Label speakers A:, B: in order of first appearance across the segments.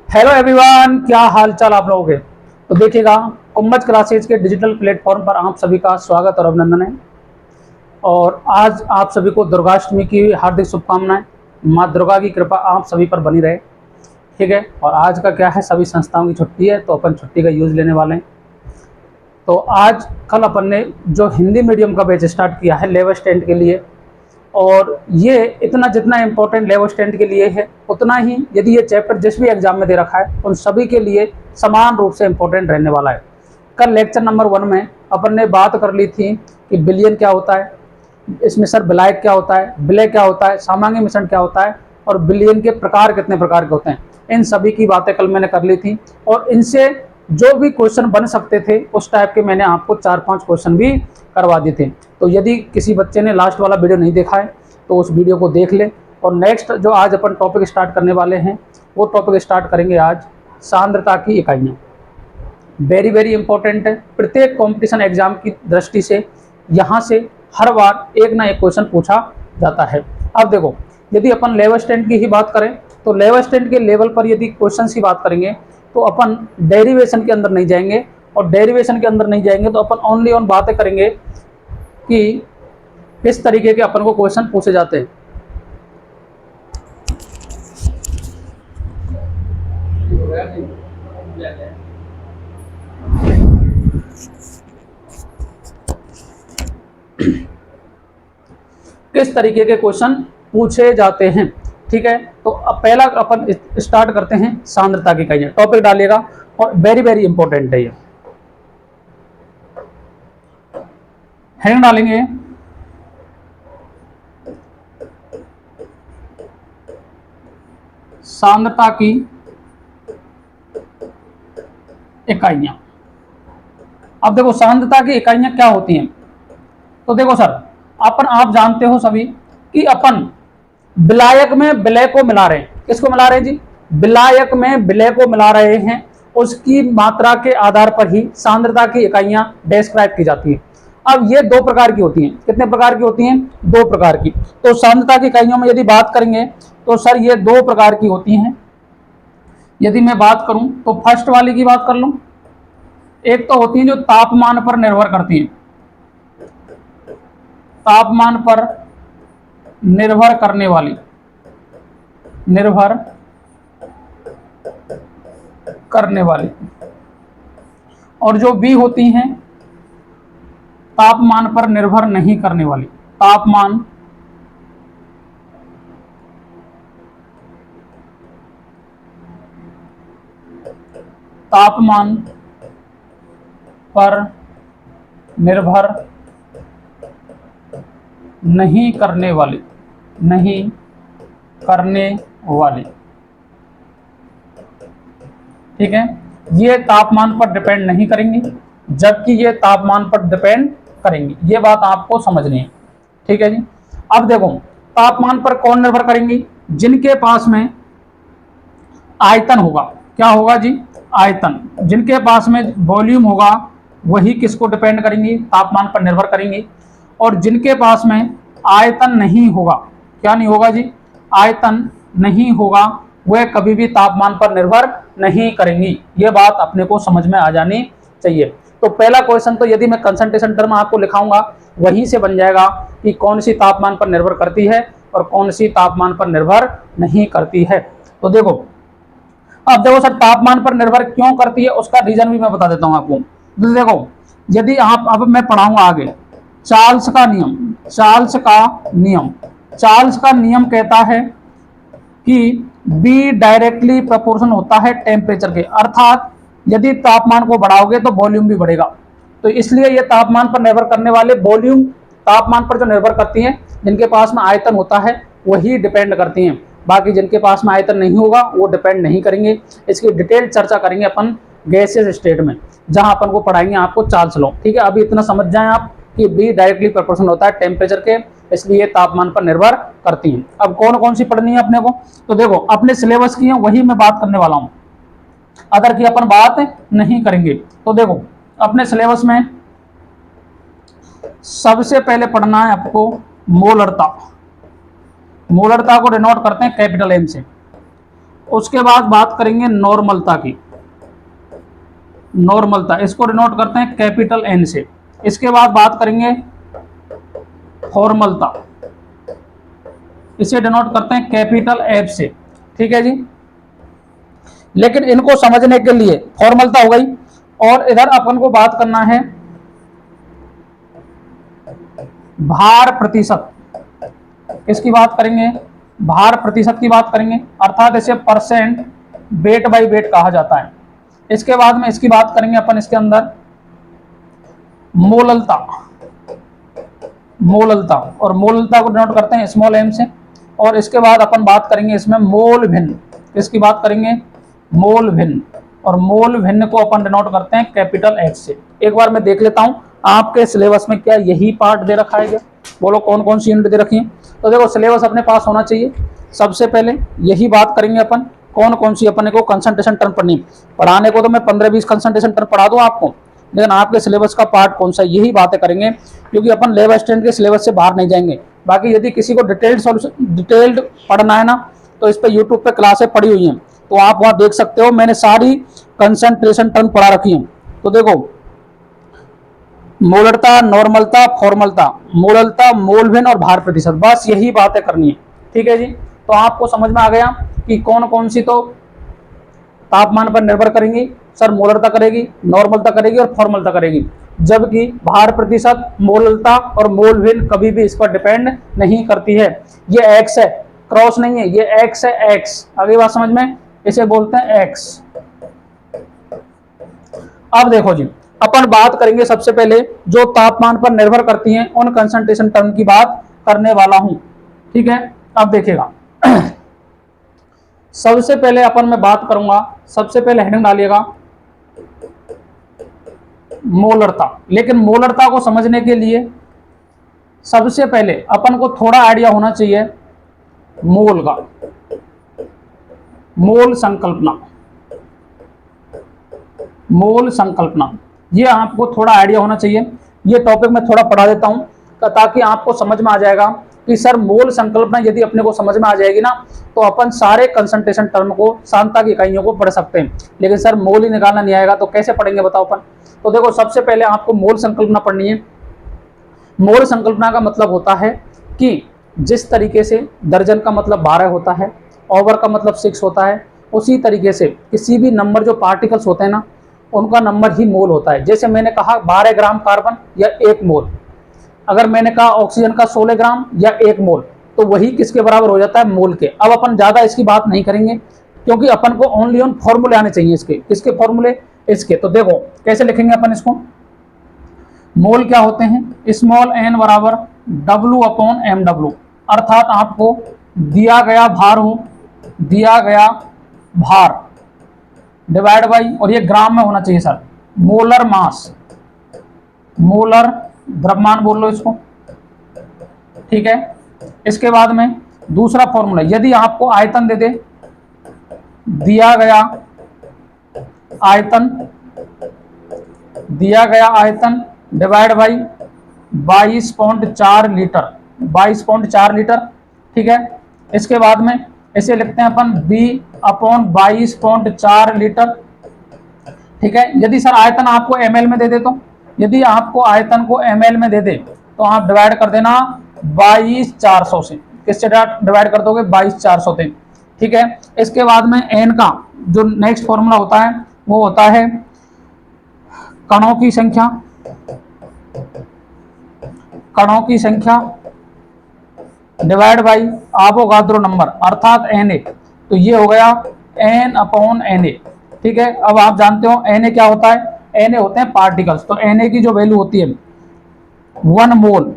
A: Hello everyone, क्या हाल चाल आप लोगों के। तो देखिएगा, कुम्भज क्लासेज के डिजिटल प्लेटफॉर्म पर आप सभी का स्वागत और अभिनंदन है। और आज आप सभी को दुर्गाष्टमी की हार्दिक शुभकामनाएं। माँ दुर्गा की कृपा आप सभी पर बनी रहे, ठीक है। और आज का क्या है, सभी संस्थाओं की छुट्टी है तो अपन छुट्टी का यूज़ लेने वाले हैं। तो आज कल अपन ने जो हिंदी मीडियम का बैच स्टार्ट किया है 11th स्टैंडर्ड के लिए, और ये इतना जितना इम्पोर्टेंट 11th स्टैंडर्ड के लिए है उतना ही यदि ये चैप्टर जिस भी एग्जाम में दे रखा है उन सभी के लिए समान रूप से इम्पोर्टेंट रहने वाला है। कल लेक्चर नंबर 1 में अपन ने बात कर ली थी कि बिलियन क्या होता है, इसमें सर विलायक क्या होता है, विलय क्या होता है, सामान्य मिश्रण क्या होता है, और बिलियन के प्रकार कितने प्रकार के होते हैं। इन सभी की बातें कल मैंने कर ली थी, और इनसे जो भी क्वेश्चन बन सकते थे उस टाइप के मैंने आपको 4-5 क्वेश्चन भी करवा दिए थे। तो यदि किसी बच्चे ने लास्ट वाला वीडियो नहीं देखा है तो उस वीडियो को देख ले। और नेक्स्ट जो आज अपन टॉपिक स्टार्ट करने वाले हैं वो टॉपिक स्टार्ट करेंगे आज सांद्रता की इकाइयाँ। वेरी वेरी इंपॉर्टेंट है, प्रत्येक कंपटीशन एग्जाम की दृष्टि से यहाँ से हर बार एक ना एक क्वेश्चन पूछा जाता है। अब देखो, यदि अपन 11th स्टैंडर्ड की ही बात करें तो 11th स्टैंडर्ड के लेवल पर यदि क्वेश्चन की बात करेंगे तो अपन डेरिवेशन के अंदर नहीं जाएंगे, और डेरिवेशन के अंदर नहीं जाएंगे तो अपन ओनली ऑन बातें करेंगे कि किस तरीके के अपन को क्वेश्चन पूछे जाते हैं। किस तरीके के क्वेश्चन पूछे जाते हैं, ठीक है। तो अब पहला अपन स्टार्ट करते हैं सांद्रता की इकाइयां। टॉपिक डालिएगा और वेरी वेरी इंपॉर्टेंट है ये, हेडिंग डालेंगे सांद्रता की इकाइयां। अब देखो सांद्रता की इकाइयां क्या होती हैं। तो देखो सर, आप जानते हो सभी कि अपन विलायक में विलय को मिला रहे हैं। किसको मिला रहे हैं जी? विलायक में विलय को मिला रहे हैं। उसकी मात्रा के आधार पर ही सांद्रता की इकाइयां डिस्क्राइब की जाती हैं। अब ये दो प्रकार की होती हैं। कितने प्रकार की होती हैं? दो प्रकार की। तो सांद्रता की इकाइयों में यदि बात करेंगे तो सर ये दो प्रकार की होती हैं। यदि मैं बात करूं तो फर्स्ट वाली की बात कर लूं, एक तो होती है जो तापमान पर निर्भर करती है, तापमान पर निर्भर करने वाली, निर्भर करने वाली। और जो बी होती हैं तापमान पर निर्भर नहीं करने वाली, तापमान तापमान पर निर्भर नहीं करने वाली, नहीं करने वाली, ठीक है। ये तापमान पर डिपेंड नहीं करेंगी, जबकि ये तापमान पर डिपेंड करेंगी। ये बात आपको समझनी है, ठीक है जी। अब देखो, तापमान पर कौन निर्भर करेंगी? जिनके पास में आयतन होगा। क्या होगा जी? आयतन। जिनके पास में वॉल्यूम होगा वही किसको डिपेंड करेंगी? तापमान पर निर्भर करेंगी। और जिनके पास में आयतन नहीं होगा, क्या नहीं होगा जी? आयतन नहीं होगा, वह कभी भी तापमान पर निर्भर नहीं करेंगी। ये बात अपने को समझ में आ जानी चाहिए। तो पहला क्वेश्चन तो यदि मैं कंसंट्रेशन टर्म आपको लिखाऊंगा वहीं से बन जाएगा कि कौन सी तापमान पर निर्भर करती है और कौन सी तापमान पर निर्भर नहीं करती है। तो देखो, अब देखो सर, तापमान पर निर्भर क्यों करती है उसका रीजन भी मैं बता देता हूं आपको। तो देखो, यदि आप, अब मैं पढ़ाऊंगा आगे चार्ल्स का नियम। चार्ल्स का नियम, चार्ल्स का नियम कहता है कि बी डायरेक्टली प्रोपोर्शन होता है टेम्परेचर के, अर्थात यदि तापमान को बढ़ाओगे तो वॉल्यूम भी बढ़ेगा। तो इसलिए ये तापमान पर निर्भर करने वाले वॉल्यूम तापमान पर जो निर्भर करती हैं, जिनके पास में आयतन होता है वही डिपेंड करती हैं। बाकी जिनके पास में आयतन नहीं होगा वो डिपेंड नहीं करेंगे। इसकी डिटेल चर्चा करेंगे अपन गैसियस स्टेट में, जहां अपन को पढ़ाएंगे आपको चार्ल्स लॉ, ठीक है। अभी इतना समझ जाएं आप कि बी डायरेक्टली प्रोपोर्शनल होता है टेम्परेचर के, इसलिए तापमान पर निर्भर करती हैं। अब कौन कौन सी पढ़नी है अपने को? तो देखो, अपने सिलेबस की है वही मैं बात करने वाला हूं, अदर की अपन बात नहीं करेंगे। तो देखो, अपने सिलेबस में सबसे पहले पढ़ना है आपको मोलरता। मोलरता को डिनोट करते हैं कैपिटल एम से। उसके बाद बात करेंगे नॉर्मलता की। नॉर्मलता इसको डिनोट करते हैं कैपिटल एन से। इसके बाद बात करेंगे फॉर्मलता, इसे डिनोट करते हैं कैपिटल एफ से। ठीक है जी। लेकिन इनको समझने के लिए फॉर्मलता हो गई, और इधर अपन को बात करना है भार प्रतिशत। किसकी बात करेंगे? भार प्रतिशत की बात करेंगे, अर्थात इसे परसेंट वेट बाय वेट कहा जाता है। इसके बाद में इसकी बात करेंगे अपन इसके अंदर मोललता। मोललता, और मोललता को डिनोट करते हैं स्मॉल एम से। और इसके बाद अपन बात करेंगे इसमें मोल भिन्न। किसकी बात करेंगे? मोल भिन्न, और मोल भिन्न को अपन डिनोट करते हैं कैपिटल एक्स से। एक बार मैं देख लेता हूं आपके सिलेबस में क्या यही पार्ट दे रखा है क्या? बोलो कौन कौन सी यूनिट दे रखी है? तो देखो सिलेबस अपने पास होना चाहिए। सबसे पहले यही बात करेंगे अपन, कौन कौन सी अपने को कंसंट्रेशन टर्म पढ़नी। पढ़ाने को तो मैं 15-20 कंसंट्रेशन टर्म पढ़ा दूं आपको, लेकिन आपके सिलेबस का पार्ट कौन सा, यही बातें करेंगे, क्योंकि अपन लेव स्टैंड के सिलेबस से बाहर नहीं जाएंगे। बाकी यदि किसी को डिटेल्ड पढ़ना है ना, तो इस पर यूट्यूब पे क्लासें पड़ी हुई हैं, तो आप वहां देख सकते हो। मैंने सारी कंसंट्रेशन टर्म पढ़ा रखी है। तो देखो मोलरता, नॉर्मलता, फॉर्मलता, मोललता, मोल भिन्न और भार प्रतिशत, बस यही बातें करनी है। ठीक है जी। तो आपको समझ में आ गया कि कौन कौन सी तो तापमान पर निर्भर करेंगी। सर मोलरता करेगी, नॉर्मलता करेगी और फॉर्मलता करेगी, जबकि भार प्रतिशत, मोललता और मोल भिन्न कभी भी इस पर डिपेंड नहीं करती है। ये एक्स है, क्रॉस नहीं है, ये एक्स है, एक्स। अगली बात समझ में, इसे बोलते हैं एक्स। अब देखो जी, अपन बात करेंगे सबसे पहले जो तापमान पर निर्भर करती हैं उन कंसंट्रेशन टर्म की बात करने वाला हूं। ठीक है, अब देखिएगा सबसे पहले अपन मैं बात करूंगा, सबसे पहले हेडिंग डालिएगा मोलरता। लेकिन मोलरता को समझने के लिए सबसे पहले अपन को थोड़ा आइडिया होना चाहिए मोल का, मोल संकल्पना। मोल संकल्पना ये आपको थोड़ा आइडिया होना चाहिए। ये टॉपिक मैं थोड़ा पढ़ा देता हूं ताकि आपको समझ में आ जाएगा कि सर मोल संकल्पना यदि अपने को समझ में आ जाएगी ना, तो अपन सारे कंसंट्रेशन टर्म को, सांद्रता की इकाइयों को पढ़ सकते हैं। लेकिन सर मोल ही निकालना नहीं आएगा तो कैसे पढ़ेंगे बताओ अपन? तो देखो सबसे पहले आपको मोल संकल्पना पढ़नी है। मोल संकल्पना का मतलब होता है कि जिस तरीके से दर्जन का मतलब 12 होता है, ओवर का मतलब 6 होता है, उसी तरीके से किसी भी नंबर जो पार्टिकल्स होते हैं ना, उनका नंबर ही मोल होता है। जैसे मैंने कहा 12 ग्राम कार्बन या 1 मोल, अगर मैंने कहा ऑक्सीजन का 16 ग्राम या 1 मोल, तो वही किसके बराबर हो जाता है? मोल के। अब अपन ज्यादा इसकी बात नहीं करेंगे, क्योंकि अपन को ओनली ऑन फॉर्मूले आने चाहिए इसके। किसके फॉर्मूले? इसके। तो देखो कैसे लिखेंगे अपन इसको। मोल क्या होते हैं? स्मॉल एन बराबर W अपॉन MW, अर्थात आपको दिया गया भार हो, दिया गया भार डिवाइड बाई, और ये ग्राम में होना चाहिए सर, मोलर मास, मोलर द्रव्यमान बोल लो इसको। ठीक है। इसके बाद में दूसरा फॉर्मूला, यदि आपको आयतन दे दे, दिया गया आयतन, दिया गया आयतन डिवाइड बाई 22.4 लीटर, 22.4 लीटर। ठीक है। इसके बाद में इसे लिखते हैं अपन B अपॉन 22.4 लीटर। ठीक है। यदि सर आयतन आपको ml में दे दे, तो यदि आपको आयतन को ml में दे दे तो आप डिवाइड कर देना 22,400 से। किससे डिवाइड कर दोगे? 22,400 से। ठीक है। इसके बाद में n का जो नेक्स्ट फॉर्मूला होता है वो होता है कणों की संख्या, कणों की संख्या डिवाइड बाई आवोगाद्रो नंबर, अर्थात Na। तो ये हो गया n अपॉन Na। ठीक है। अब आप जानते हो Na क्या होता है? Na होते हैं पार्टिकल्स। तो Na की जो वैल्यू होती है 1 मोल,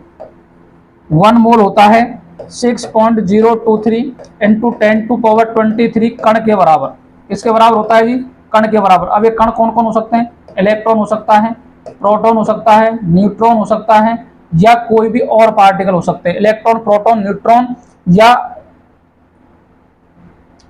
A: 1 मोल होता है 6.023 इंटू 10⁻23 कण के बराबर। किसके बराबर होता है जी? कण के बराबर। अब ये कण कौन कौन हो सकते हैं? इलेक्ट्रॉन हो सकता है, प्रोटॉन हो सकता है, न्यूट्रॉन हो सकता है, या कोई भी और पार्टिकल हो सकते हैं। इलेक्ट्रॉन, प्रोटॉन, न्यूट्रॉन, या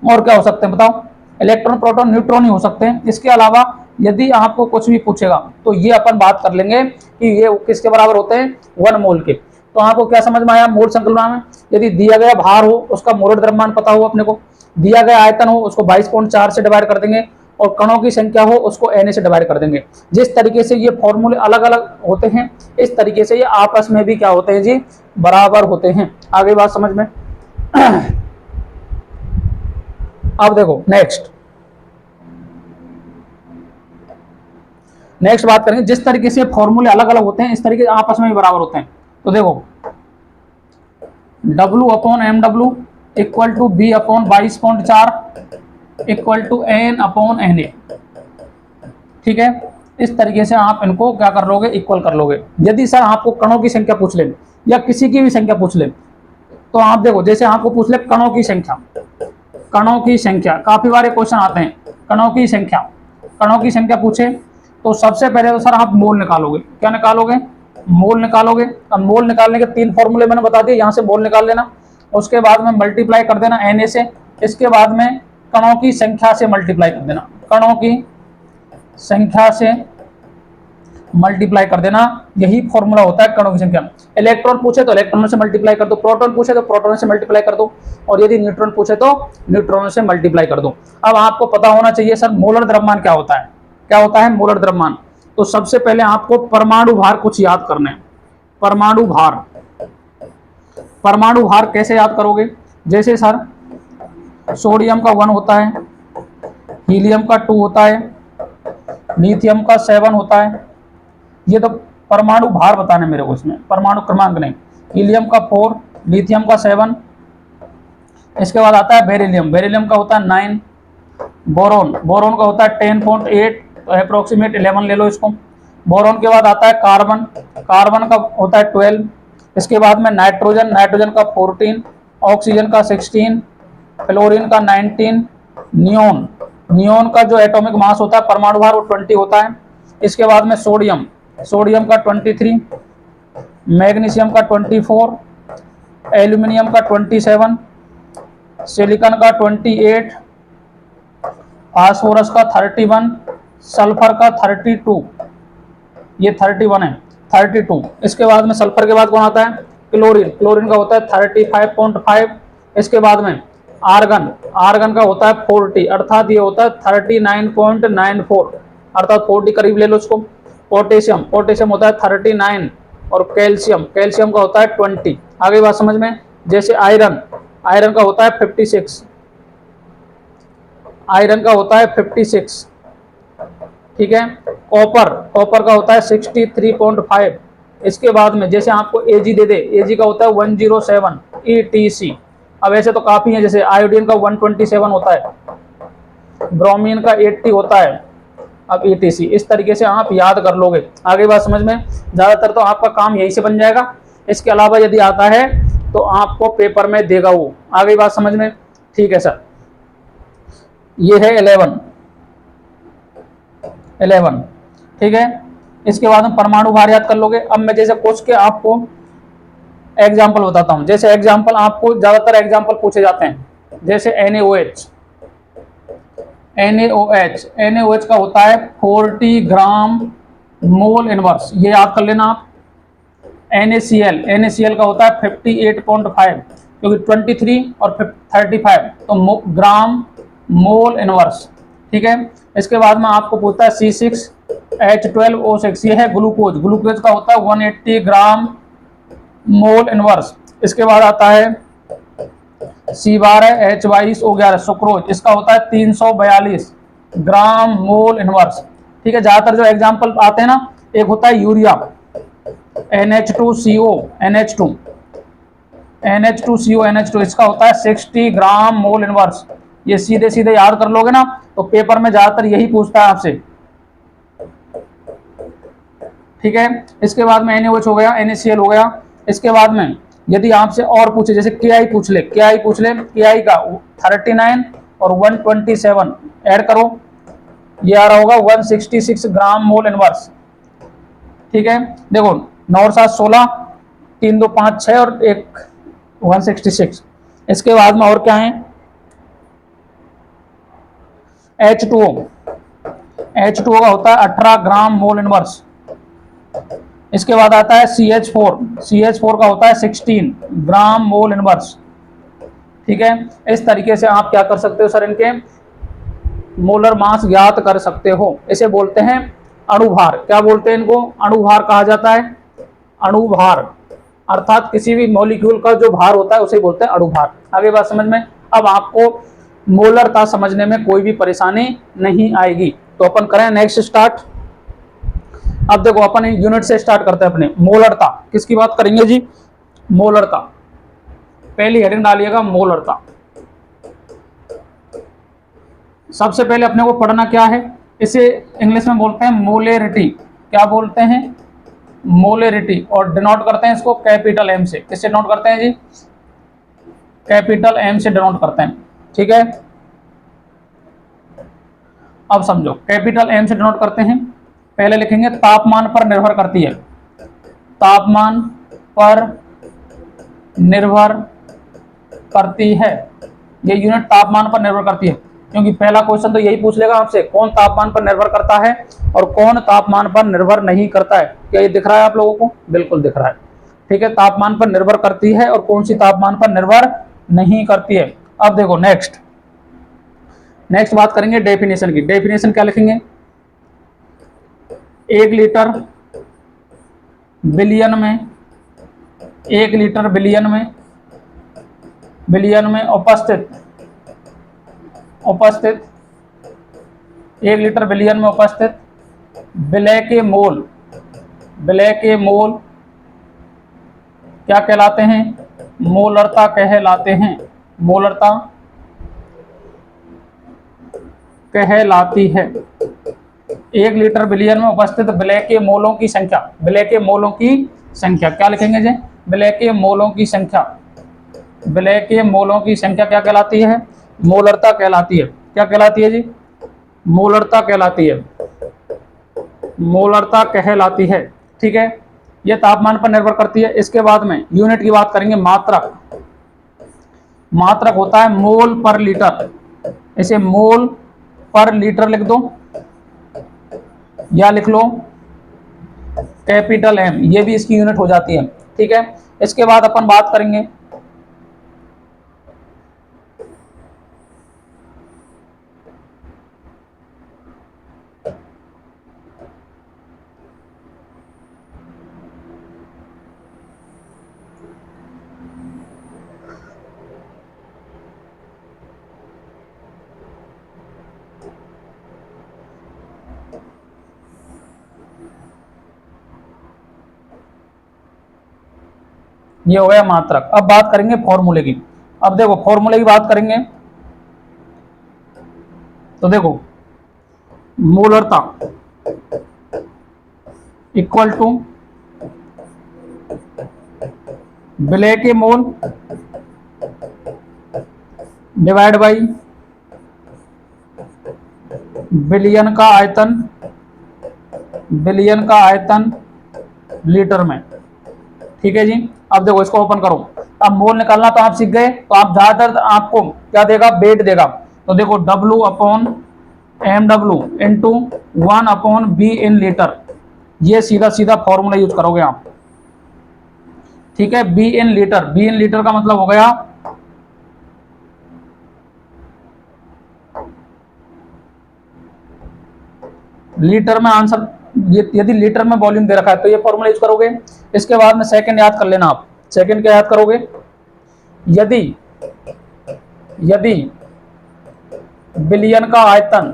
A: और क्या हो सकते हैं बताओ? इलेक्ट्रॉन, प्रोटॉन, न्यूट्रॉन ही हो सकते हैं। इसके अलावा यदि आपको कुछ भी पूछेगा तो ये अपन बात कर लेंगे कि ये किसके बराबर होते हैं? 1 मोल के। तो आपको क्या समझ में आया मोल संकल्पना में? यदि दिया गया भार हो उसका मोलर द्रव्यमान पता हो अपने को, दिया गया आयतन हो उसको 22.4 से डिवाइड कर देंगे, और कणों की संख्या हो उसको Na से डिवाइड कर देंगे। जिस तरीके से ये फॉर्मूले अलग अलग होते हैं, इस तरीके से ये आपस में भी क्या होते हैं जी, बराबर होते हैं। आगे बात समझ में? अब देखो नेक्स्ट बात करेंगे, जिस तरीके से फॉर्मूले अलग अलग होते हैं इस तरीके से आपस में भी बराबर होते हैं। तो देखो W upon MW equal to B upon 22.4 equal to N upon Na। ठीक है, इस तरीके से आप इनको क्या कर लोगे, इक्वल कर लोगे। यदि सर आपको कणों की संख्या पूछ ले या किसी की भी संख्या पूछ ले, तो आप देखो जैसे आपको पूछ ले कणों की संख्या, कणों की संख्या काफी बार क्वेश्चन आते हैं, कणों की संख्या पूछे तो सबसे पहले तो सर आप मोल निकालोगे। क्या निकालोगे? मोल निकालोगे। अब मोल निकालने के 3 फॉर्मूले मैंने बता दिए, यहां से मोल निकाल लेना, उसके बाद में मल्टीप्लाई कर देना Na से, इसके बाद में कणों की संख्या से मल्टीप्लाई कर देना, कणों की संख्या से मल्टीप्लाई कर देना। यही फॉर्मूला होता है कणों की संख्या। इलेक्ट्रॉन पूछे तो इलेक्ट्रॉनों से मल्टीप्लाई कर दो, प्रोटॉन पूछे तो प्रोटॉन से मल्टीप्लाई कर दो, और यदि न्यूट्रॉन पूछे तो न्यूट्रॉनों से मल्टीप्लाई कर दो। अब आपको पता होना चाहिए सर मोलर द्रव्यमान क्या होता है, क्या होता है मोलर द्रव्यमान। तो सबसे पहले आपको परमाणु भार कुछ याद करना है। परमाणु भार, परमाणु भार कैसे याद करोगे? जैसे सर सोडियम का 1 होता है, हीलियम का 2 होता है, लिथियम का 7 होता है। ये तो परमाणु भार बताने मेरे को, इसमें परमाणु क्रमांक नहीं। हीलियम का 4, लिथियम का 7, इसके बाद आता है बेरिलियम, बेरिलियम का होता है 9, बोरोन, बोरोन का होता है 10.8, तो अप्रोक्सीमेट 11 ले लो इसको। बोरोन के बाद आता है कार्बन, कार्बन का होता है 12, इसके बाद में नाइट्रोजन, नाइट्रोजन का 14, ऑक्सीजन का 16, फ्लोरीन का 19, नियोन, नियोन का जो एटॉमिक मास होता है परमाणु भार वो 20 होता है। इसके बाद में सोडियम, सोडियम का 23, मैग्नीशियम का 24, एल्यूमिनियम का 27, सिलिकॉन का 28, फास्फोरस का 31, सल्फर का 32, ये 31 है 32। इसके बाद में सल्फर के बाद कौन आता है? क्लोरीन, क्लोरीन का होता है 35.5। इसके बाद में आर्गन, आर्गन का होता है 40, अर्थात ये होता है 39.94, अर्थात 40 करीब ले लो इसको। पोटेशियम, पोटेशियम होता है 39, और कैल्शियम, कैल्शियम का होता है 20। आगे बात समझ में? जैसे आयरन, आयरन का होता है 56, आयरन का होता है 56। ठीक है, कॉपर, कॉपर का होता है 63.5। इसके बाद में जैसे आपको एजी दे दे, एजी का होता है 107 ETC। अब ऐसे तो काफी है, जैसे आयोडीन का 127 होता है, ब्रोमीन का 80 होता है, अब ETC। इस तरीके से आप याद कर लोगे। आगे बात समझ में? ज्यादातर तो आपका काम यही से बन जाएगा। इसके अलावा यदि आता है तो आपको पेपर में देगा वो। आगे बात समझ में? ठीक है सर, ये है 11। ठीक है, इसके बाद हम परमाणु भार याद कर लोगे। अब मैं जैसे पूछ के आपको एग्जाम्पल बताता हूं। जैसे एग्जाम्पल आपको ज्यादातर एग्जाम्पल पूछे जाते हैं, जैसे NaOH, NaOH, NaOH का होता है 40 ग्राम मोल इनवर्स, ये याद कर लेना आप। NaCl, NaCl का होता है 58.5, क्योंकि 23 और 35 तो ग्राम मोल इनवर्स। ठीक है, इसके बाद में आपको पूछता है C6H12O6, ये है ग्लूकोज, ग्लूकोज का होता है 180 ग्राम मोल इनवर्स। इसके बाद आता है C12H22O11 सुक्रोज, इसका होता है 342 ग्राम मोल इनवर्स। ठीक है, ज्यादातर जो एग्जाम्पल आते हैं ना, एक होता है यूरिया NH2CO, NH2CO, इसका होता है 60 ग्राम मोल इनवर्स। ये सीधे सीधे याद कर लोगे ना, तो पेपर में ज्यादातर यही पूछता है आपसे। ठीक है, इसके बाद में NaOH हो गया, NaCl हो गया। इसके बाद में यदि आपसे और पूछे, जैसे Ki पूछ ले, Ki पूछ ले, Ki का 39 और 127 ऐड करो, ये आ रहा होगा 166 ग्राम मोल इनवर्स। ठीक है, देखो 9 और 7 16, 3 2 5 6 और 1 166। इसके बाद में और क्या है? H2O, H2O का होता है 18 ग्राम मोल इनवर्स। इसके बाद आता है CH4, CH4 का होता है 16 ग्राम मोल इनवर्स। ठीक है, इस तरीके से आप क्या कर सकते हो सर, इनके मोलर मास ज्ञात कर सकते हो। इसे बोलते हैं अणुभार। क्या बोलते हैं इनको? अणुभार कहा जाता है। अणुभार अर्थात किसी भी मॉलिक्यूल का जो भार होता है उसे बोलते हैं अणुभार। आगे बात समझ में? अब आपको मोलरता समझने में कोई भी परेशानी नहीं आएगी। तो अपन करें नेक्स्ट स्टार्ट। अब देखो अपन यूनिट से स्टार्ट करते हैं अपने। मोलरता किसकी बात करेंगे जी? मोलरता। पहली हेडिंग डालिएगा मोलरता। सबसे पहले अपने को पढ़ना क्या है? इसे इंग्लिश में बोलते हैं मोलेरिटी। क्या बोलते हैं? मोलेरिटी। और डिनोट करते हैं इसको कैपिटल एम से। किससे डिनोट करते हैं जी? कैपिटल एम से डिनोट करते हैं। ठीक है, अब समझो, कैपिटल एम से डिनोट करते हैं। पहले लिखेंगे तापमान पर निर्भर करती है। तापमान पर निर्भर करती है। ये यूनिट तापमान पर निर्भर करती है, क्योंकि पहला क्वेश्चन तो यही पूछ लेगा आपसे, कौन तापमान पर निर्भर करता है और कौन तापमान पर निर्भर नहीं करता है। क्या ये दिख रहा है आप लोगों को? बिल्कुल दिख रहा है। ठीक है, तापमान पर निर्भर करती है और कौन सी तापमान पर निर्भर नहीं करती है। अब देखो नेक्स्ट बात करेंगे डेफिनेशन की। डेफिनेशन क्या लिखेंगे? 1 लीटर बिलियन में, 1 लीटर बिलियन में उपस्थित 1 लीटर बिलियन में उपस्थित विलय के मोल क्या कहलाते हैं? मोलरता कहलाते हैं। मोलरता कहलाती है। 1 लीटर बिलियन में उपस्थित विलय के मोलों की संख्या। विलय के मोलों की संख्या क्या लिखेंगे जी? विलय के मोलों की संख्या। विलय के मोलों की संख्या क्या कहलाती है? मोलरता कहलाती है। क्या कहलाती है जी? मोलरता कहलाती है। मोलरता कहलाती है। ठीक है, यह तापमान पर निर्भर करती है। इसके बाद में यूनिट की बात करेंगे मात्रक। मात्रक होता है मोल पर लीटर। इसे मोल पर लीटर लिख दो या लिख लो कैपिटल एम, ये भी इसकी यूनिट हो जाती है। ठीक है, इसके बाद अपन बात करेंगे ये हो गया मात्रक। अब बात करेंगे फॉर्मूले की। अब देखो फॉर्मूले की बात करेंगे तो देखो मोलरता इक्वल टू विलय के मोल डिवाइड बाई बिलियन का आयतन लीटर में। ठीक है जी, अब देखो इसको ओपन करो। अब मोल निकालना तो आप सीख गए, तो आप ज्यादातर आपको क्या देगा? वेट देगा। तो देखो W/mW into 1/B in litre. ये सीधा सीधा फॉर्मूला यूज करोगे आप। ठीक है, B in litre. B in litre का मतलब हो गया लीटर में आंसर। यदि लीटर में वॉल्यूम दे रखा है तो ये फॉर्मूला यूज करोगे। इसके बाद में सेकंड याद कर लेना आप। सेकंड क्या याद करोगे? यदि बिलियन का आयतन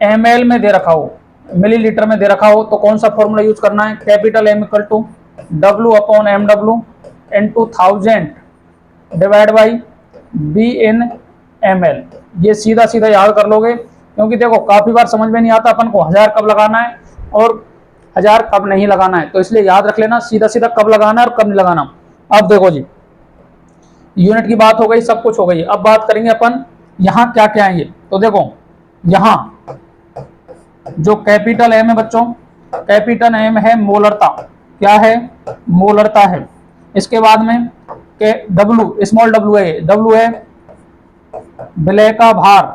A: ml में दे रखा हो, मिलीलीटर में दे रखा हो, तो कौन सा फॉर्मूला यूज करना है? Capital M equal to W/mW into 1000 divide by B in ml। ये सीधा सीधा याद कर लोगे, क्योंकि देखो काफी बार समझ में नहीं आता अपन को 1000 कब लगाना है और 1000 कब नहीं लगाना है। तो इसलिए याद रख लेना सीधा सीधा कब लगाना है और कब नहीं लगाना। अब देखो जी, यूनिट की बात हो गई, सब कुछ हो गई। अब बात करेंगे अपन यहाँ क्या क्या है ये। तो देखो यहाँ जो कैपिटल एम है बच्चों, कैपिटल एम है मोलरता। क्या है? मोलरता है। इसके बाद में W, स्मॉल w है, W है विलय का भार।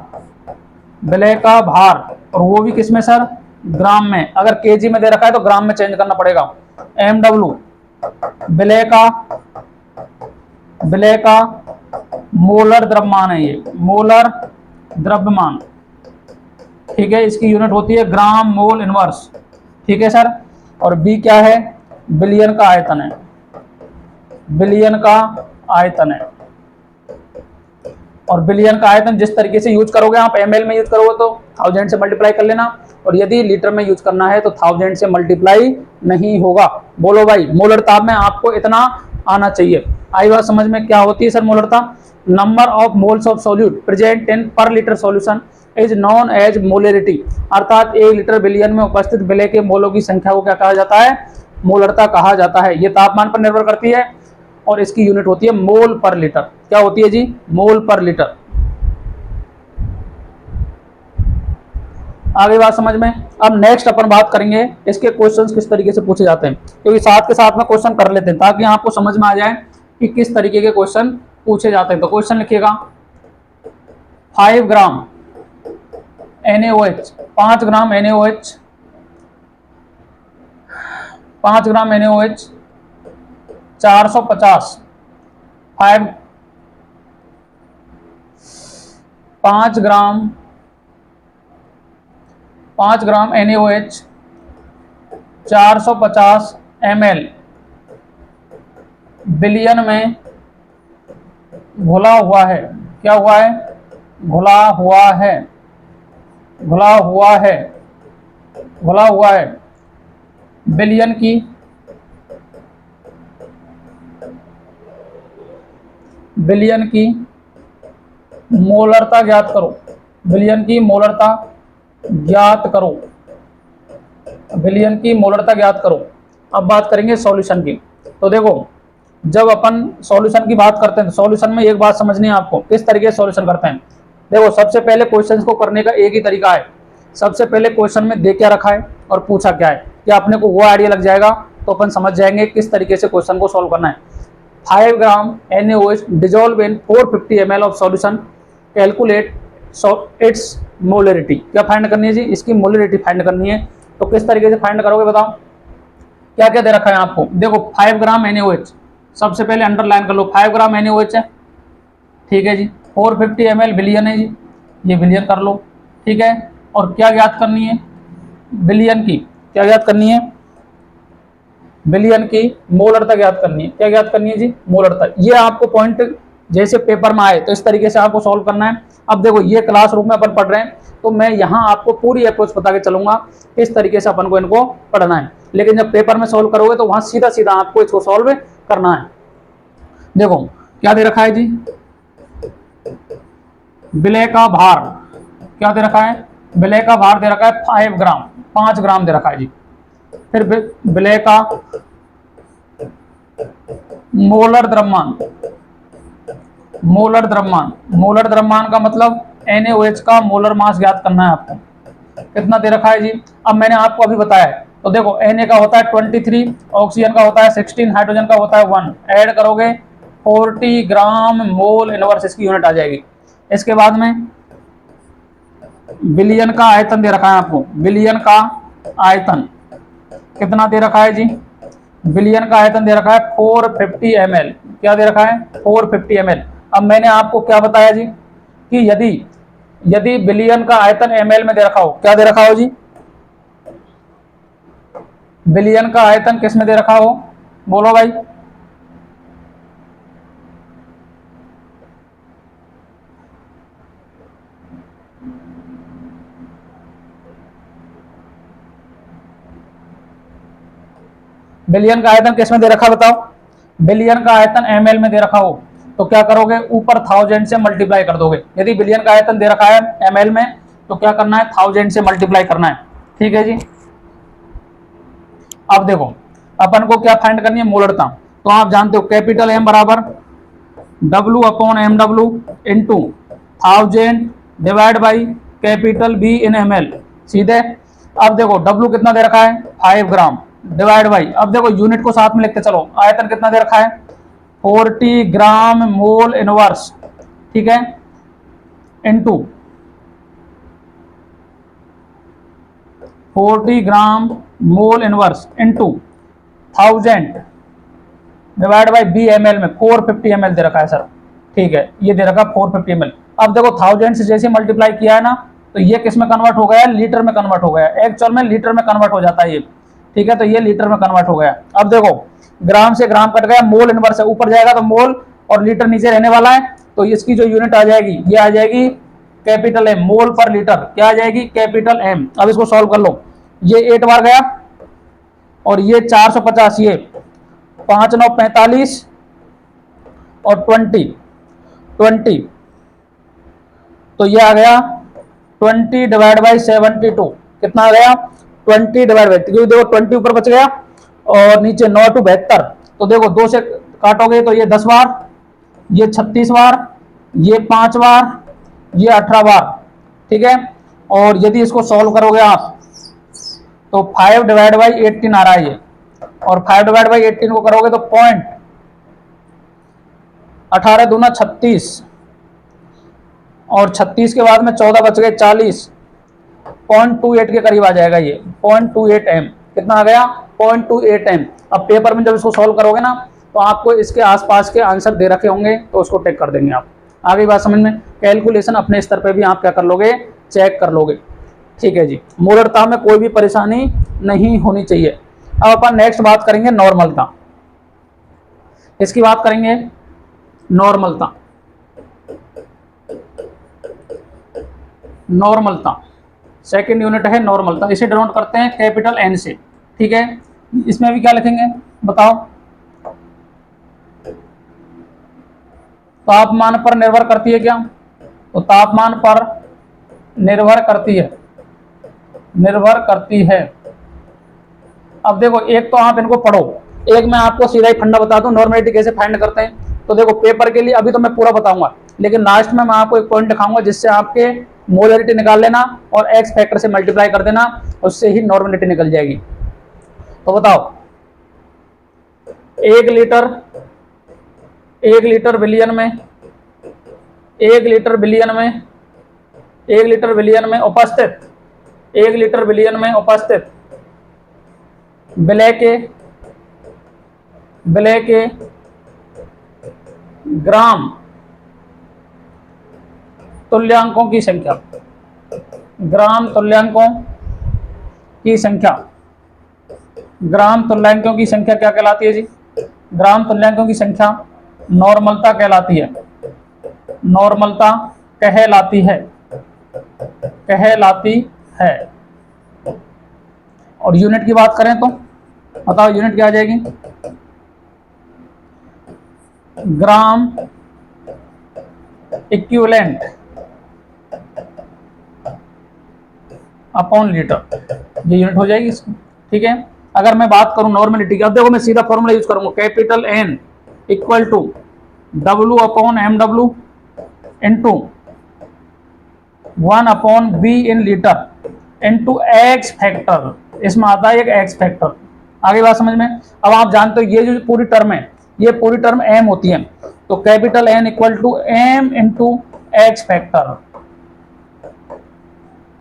A: विलय का भार, और वो भी किस में सर, ग्राम में। अगर केजी में दे रखा है तो ग्राम में चेंज करना पड़ेगा। mw विलय का मोलर द्रव्यमान है, ये मोलर द्रव्यमान, ठीक है। इसकी यूनिट होती है ग्राम मोल इनवर्स, ठीक है सर। और बी क्या है, बिलियन का आयतन है, बिलियन का आयतन है। और बिलियन का आयतन जिस तरीके से यूज करोगे आप, ml में यूज करोगे तो 1000 से मल्टीप्लाई कर लेना, और यदि लीटर में यूज करना है तो 1000 से मल्टीप्लाई नहीं होगा। बोलो भाई, मोलरता में आपको इतना आना चाहिए। आई बात समझ में, क्या होती है सर मोलरता? Number of moles of solute present in per litre solution is known as molarity, अर्थात 1 लीटर बिलियन में उपस्थित विलय के मोलों की संख्या को क्या कहा जाता है, मोलरता कहा जाता है। ये तापमान पर निर्भर करती है और इसकी यूनिट होती है मोल पर लीटर। क्या होती है जी, मोल पर लीटर। आगे बात समझ में। अब नेक्स्ट अपन बात करेंगे इसके क्वेश्चंस किस तरीके से पूछे जाते हैं, क्योंकि साथ के साथ में क्वेश्चन कर लेते हैं ताकि आपको समझ में आ जाए कि किस तरीके के क्वेश्चन पूछे जाते हैं। तो क्वेश्चन लिखिएगा 5 ग्राम NaOH, 5 ग्राम NaOH, 5 ग्राम NaOH 450, 5 ग्राम NaOH 450 ml बिलियन में घुला हुआ है। क्या हुआ है, घुला हुआ है, घुला हुआ है, घुला हुआ है। बिलियन की मोलरता ज्ञात करो, बिलियन की मोलरता ज्ञात करो, बिलियन की मोलरता ज्ञात करो। अब बात करेंगे सॉल्यूशन की। तो देखो, जब अपन सॉल्यूशन की बात करते हैं तो सॉल्यूशन में एक बात समझनी है आपको, किस तरीके से सॉल्यूशन करते हैं। देखो, सबसे पहले क्वेश्चंस को करने का एक ही तरीका है। सबसे पहले क्वेश्चन में दे क्या रखा है और पूछा क्या है, क्या अपने को वो आइडिया लग जाएगा तो अपन समझ जाएंगे किस तरीके से क्वेश्चन को सॉल्व करना है। 5 ग्राम NaOH dissolve in 450 ml of solution, calculate its molarity. क्या फाइंड करनी है जी, इसकी मोलरिटी फाइंड करनी है। तो किस तरीके से फाइंड करोगे बताओ, क्या क्या दे रखा है आपको। देखो 5 ग्राम NaOH, सबसे पहले अंडरलाइन कर लो, 5 ग्राम NaOH है, ठीक है जी। 450 ml बिलियन है जी, ये बिलियन कर लो, ठीक है। और क्या ज्ञात करनी है, बिलियन की क्या ज्ञात करनी है, बिलियन की मोलरता ज्ञात करनी है। क्या ज्ञात करनी है जी, मोलरता। ये आपको पॉइंट जैसे पेपर में आए तो इस तरीके से आपको सॉल्व करना है। अब देखो, ये क्लासरूम में अपन पढ़ रहे हैं तो मैं यहाँ आपको पूरी अप्रोच बता के चलूंगा किस तरीके से अपन को इनको पढ़ना है, लेकिन जब पेपर में सॉल्व करोगे तो वहां सीधा सीधा आपको इसको सॉल्व करना है। देखो क्या दे रखा है जी, विलय का भार क्या दे रखा है, विलय का भार दे रखा है 5 ग्राम, 5 ग्राम दे रखा है जी। फिर विलय का मोलर द्रव्यमान, मोलर द्रव्यमान, मोलर द्रव्यमान का मतलब NaOH का मोलर मास ज्ञात करना है आपको। कितना दे रखा है जी, अब मैंने आपको अभी बताया है। तो देखो, Na का होता है 23, ऑक्सीजन का होता है 16, हाइड्रोजन का होता है 1, ऐड करोगे 40 ग्राम मोल इनवर्स, इसकी यूनिट आ जाएगी। इसके बाद में बिलियन का आयतन दे रखा है आपको, बिलियन का आयतन कितना दे रखा है जी, बिलियन का आयतन दे रखा है 450 ml। क्या दे रखा है, 450 ml। अब मैंने आपको क्या बताया जी कि यदि बिलियन का आयतन ml में दे रखा हो, क्या दे रखा हो जी, बिलियन का आयतन किस में दे रखा हो, बोलो भाई। बिलियन का आयतन किस में दे रखा बताओ, बिलियन का आयतन ml में दे रखा हो तो क्या करोगे, ऊपर 1000 से मल्टीप्लाई कर दोगे। यदि बिलियन का आयतन दे रखा है ml में तो क्या करना है, 1000 से मल्टीप्लाई करना है, ठीक है जी। अब देखो, अपन को क्या फाइंड करनी है, मोलरता। तो आप जानते हो कैपिटल M बराबर W/mw into 1000 divide by capital B in ml, सीधे। अब देखो W कितना दे रखा है, 5 ग्राम, डिवाइड बाई, अब देखो यूनिट को साथ में लिखते चलो, आयतन कितना दे रखा है 40 ग्राम मोल इनवर्स, ठीक है, into 40 gram mole inverse into 1000 divide by B M L में 450 ml दे रखा है सर। ठीक है, ये दे रखा 450 ml। अब देखो 1000 से जैसे मल्टीप्लाई किया है ना, तो ये किस में कन्वर्ट हो गया, लीटर में कन्वर्ट हो गया। एक्चुअल में लीटर में कन्वर्ट हो जाता है ये। ठीक है, तो ये लीटर में कन्वर्ट हो गया। अब देखो ग्राम से ग्राम कट गया, मोल इनवर्स है, ऊपर जाएगा तो मोल और लीटर नीचे रहने वाला है, तो इसकी जो यूनिट आ जाएगी ये आ जाएगी कैपिटल एम, मोल पर लीटर क्या आ जाएगी, कैपिटल एम। अब इसको सॉल्व कर लो, ये 8 बार गया और ये 450, ये 5 9 45 और 20 तो ये आ गया 20 डिवाइड बाई 72। कितना आ गया, 20 डिवाइड बाई, क्योंकि देखो 20 ऊपर बच गया और नीचे 9 टू 72, तो देखो 2 से काटोगे तो ये 10 बार, ये 36 बार, ये 5 बार, ये 18 बार। ठीक है, और यदि इसको सॉल्व करोगे आप तो 5 डिवाइड बाई 18 आ रहा है ये, और 5 डिवाइड बाई 18 को करोगे तो 18 दूना 36, और 36 के बाद में 14 बच गए 40, 0.28 के करीब आ जाएगा ये, 0.28 एम। कितना आ गया, 0.28 एम। अब पेपर में जब इसको सॉल्व करोगे ना, तो आपको इसके आसपास के आंसर दे रखे होंगे, तो उसको टिक कर देंगे आप। आगे बात समझ में, कैलकुलेशन अपने स्तर पे भी आप क्या कर लोगे, चेक कर लोगे। ठीक है जी, मूलरता में कोई भी परेशानी नहीं होनी चाहिए। अब अपन नेक्स्ट बात करेंगे नॉर्मलता। इसकी बात करेंगे नॉर्मलता। नॉर्मलता सेकंड यूनिट है नॉर्मलता, इसे डिनोट करते हैं कैपिटल एन से। ठीक है, इसमें भी क्या लिखेंगे बताओ, तापमान पर निर्भर करती है क्या, तो तापमान पर निर्भर करती है, निर्भर करती है। अब देखो एक तो आप इनको पढ़ो, एक मैं आपको सीधा ही फंडा बता दूं नॉर्मलिटी कैसे फाइंड करते हैं। तो देखो पेपर के लिए अभी तो मैं पूरा बताऊंगा, लेकिन लास्ट में मैं आपको एक पॉइंट दिखाऊंगा जिससे आपके मोलरिटी निकाल लेना और एक्स फैक्टर से मल्टीप्लाई कर देना, उससे ही नॉर्मलिटी निकल जाएगी। तो बताओ 1 लीटर बिलियन में, 1 लीटर बिलियन में, 1 लीटर बिलियन में उपस्थित, 1 लीटर बिलियन में उपस्थित विलय के ग्राम तुल्यांकों की संख्या, ग्राम तुल्यांकों की संख्या, ग्राम तुल्यांकों की संख्या क्या कहलाती है जी, ग्राम तुल्यांकों की संख्या नॉर्मलता कहलाती है, नॉर्मलता कहलाती है, कहलाती है। और यूनिट की बात करें तो बताओ यूनिट क्या आ जाएगी, ग्राम इक्विवेलेंट अपॉन लीटर, ये यूनिट हो जाएगी इसकी। ठीक है, अगर मैं बात करूं नॉर्मलिटी की, अब देखो मैं सीधा फॉर्मूला यूज करूंगा, capital N equal to W upon M W into 1 upon B in litre into X factor, इसमें आता है एक एक्स फैक्टर। आगे बात समझ में। अब आप जानते हो ये जो पूरी टर्म है, ये पूरी टर्म एम होती है, तो capital N equal to M into X factor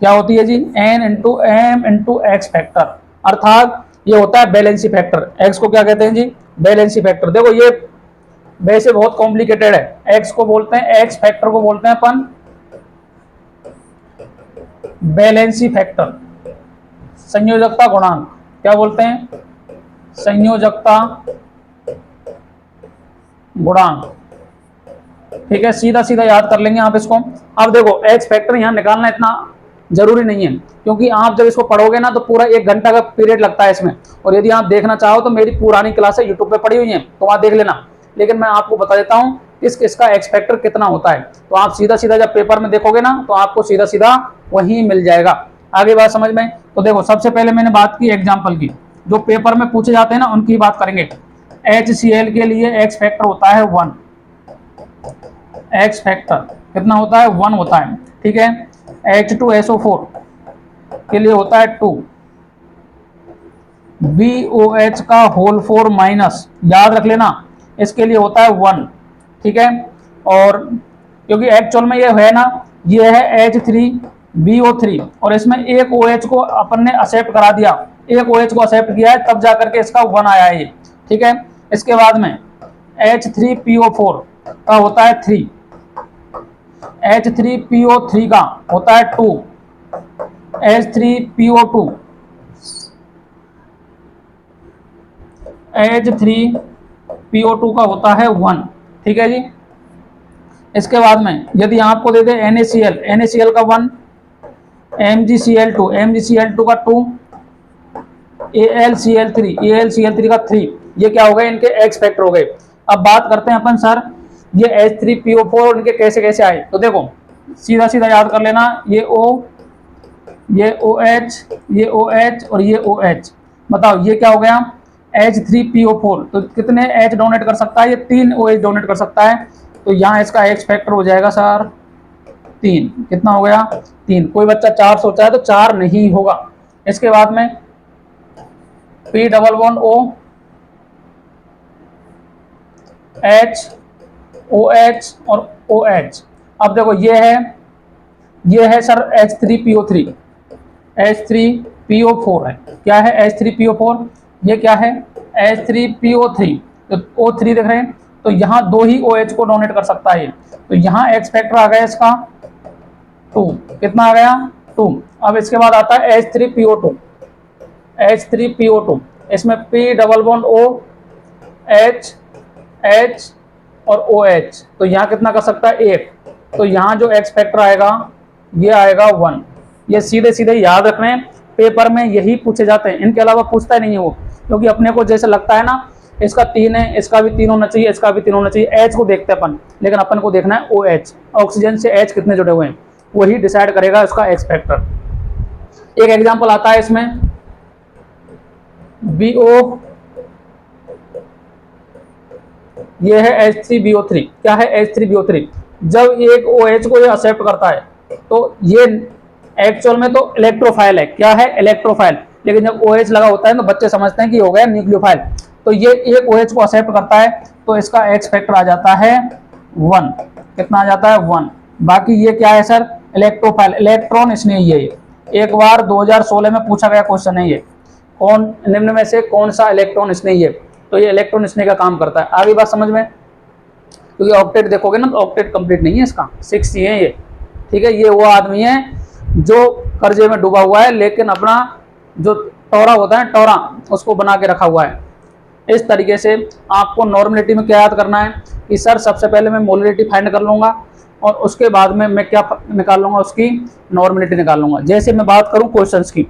A: क्या होती है जी, N into M into X factor, अर्थात ये होता है बैलेंसी फैक्टर। एक्स को क्या कहते हैं जी, बैलेंसी फैक्टर। देखो ये वैसे बहुत कॉम्प्लिकेटेड है, एक्स को बोलते हैं, एक्स फैक्टर को बोलते हैं अपन बैलेंसी फैक्टर, संयोजकता गुणांक, क्या बोलते हैं, संयोजकता गुणांक। ठीक है, सीधा सीधा याद कर लेंगे आप इसको। अब देखो एक्स फैक्टर यहां निकालना इतना जरूरी नहीं है, क्योंकि आप जब इसको पढ़ोगे ना तो पूरा 1 घंटा का पीरियड लगता है इसमें, और यदि आप देखना चाहो तो मेरी पुरानी क्लासें यूट्यूब पे पड़ी हुई हैं, तो वहां देख लेना। लेकिन मैं आपको बता देता हूं किस किसका एक्स फैक्टर कितना होता है, तो आप सीधा सीधा जब पेपर में देखोगे ना तो आपको सीधा सीधा वही मिल जाएगा। आगे बात समझ में। तो देखो सबसे पहले मैंने बात की एग्जाम्पल की, जो पेपर में पूछे जाते हैं ना उनकी बात करेंगे। HCl के लिए एक्स फैक्टर होता है 1, एक्स फैक्टर कितना होता है, 1 होता है। ठीक है, H2SO4 के लिए होता है 2, BOH का होल 4 माइनस, याद रख लेना, इसके लिए होता है 1। ठीक है, और क्योंकि एक्चुअल में ये है ना, ये है H3 BO3 और इसमें एक OH को अपन ने एक्सेप्ट करा दिया, एक OH को एक्सेप्ट किया है, तब जाकर के इसका 1 आया है ये। ठीक है, इसके बाद में H3PO4 का होता है 3, H3PO3 का होता है 2, H3PO2, H3PO2 का होता है 1। ठीक है जी। इसके बाद में यदि आपको दे दे NaCl, NaCl का 1, MgCl2, MgCl2 का 2, AlCl3, AlCl3 का 3। ये क्या हो गए, इनके एक्स फैक्टर हो गए। अब बात करते हैं अपन सर ये H3PO4 इनके कैसे कैसे आए। तो देखो सीधा सीधा याद कर लेना, ये O, ये OH, ये OH और ये OH। बताओ ये क्या हो गया, H3PO4। तो कितने H डोनेट कर सकता है, ये 3 OH डोनेट कर सकता है। तो यहाँ इसका एक्स फैक्टर हो जाएगा सर 3। कितना हो गया, 3। कोई बच्चा 4 सोचा है तो 4 नहीं होगा। इसके बाद में P=O H OH और OH। अब देखो ये है सर H3PO3, H3PO4 है। क्या है H3PO4, ये क्या है H3PO3। तो O3 देख रहे हैं, तो यहाँ 2 ही OH को डोनेट कर सकता है। तो यहाँ एक्स फैक्टर आ गया इसका 2। कितना आ गया, 2। अब इसके बाद आता है H3PO2, H3PO2। इसमें P=O H H और OH। तो यहाँ कितना कर सकता है, 1। तो यहाँ जो एक्स फैक्टर आएगा ये आएगा 1। ये सीधे सीधे याद रखना है, पेपर में यही पूछे जाते हैं, इनके अलावा पूछता ही नहीं है वो। क्योंकि अपने को जैसे लगता है ना इसका 3 है, इसका भी 3 होना चाहिए, इसका भी 3 होना चाहिए। H को देखते हैं अपन, लेकिन अपन को देखना है OH, ऑक्सीजन से H कितने जुड़े हुए हैं, वही डिसाइड करेगा उसका एक्स फैक्टर। एक एग्जांपल आता है इसमें BO, ये है H3BO3। क्या है H3BO3। जब एक OH को ये एक्सेप्ट करता है तो ये एक्चुअल में तो इलेक्ट्रोफाइल है। क्या है, इलेक्ट्रोफाइल। लेकिन जब OH लगा होता है तो बच्चे समझते हैं कि हो गया न्यूक्लियोफाइल। तो ये एक OH को एक्सेप्ट करता है तो इसका एक्स फैक्टर आ जाता है 1। कितना आ जाता है, 1। बाकी ये क्या है सर, इलेक्ट्रोफाइल, इलेक्ट्रॉन स्नेही है। एक बार 2016 में पूछा गया क्वेश्चन है ये, कौन निम्न में से कौन सा इलेक्ट्रॉन स्नेही है। तो ये इलेक्ट्रॉन स्नेही का काम करता है। आगे बात समझ में, क्योंकि ऑक्टेट देखोगे ना तो ऑक्टेट कंप्लीट नहीं है इसका, 6 ही है ये। ठीक है, ये वो आदमी है जो कर्जे में डूबा हुआ है, लेकिन अपना जो टोरा होता है, टोरा उसको बना के रखा हुआ है। इस तरीके से आपको नॉर्मलिटी में क्या याद करना है कि सर सबसे पहले मैं मोलरिटी फाइंड कर लूंगा और उसके बाद में मैं क्या निकाल लूंगा, उसकी नॉर्मलिटी निकाल लूंगा। जैसे मैं बात करूं क्वेश्चंस की,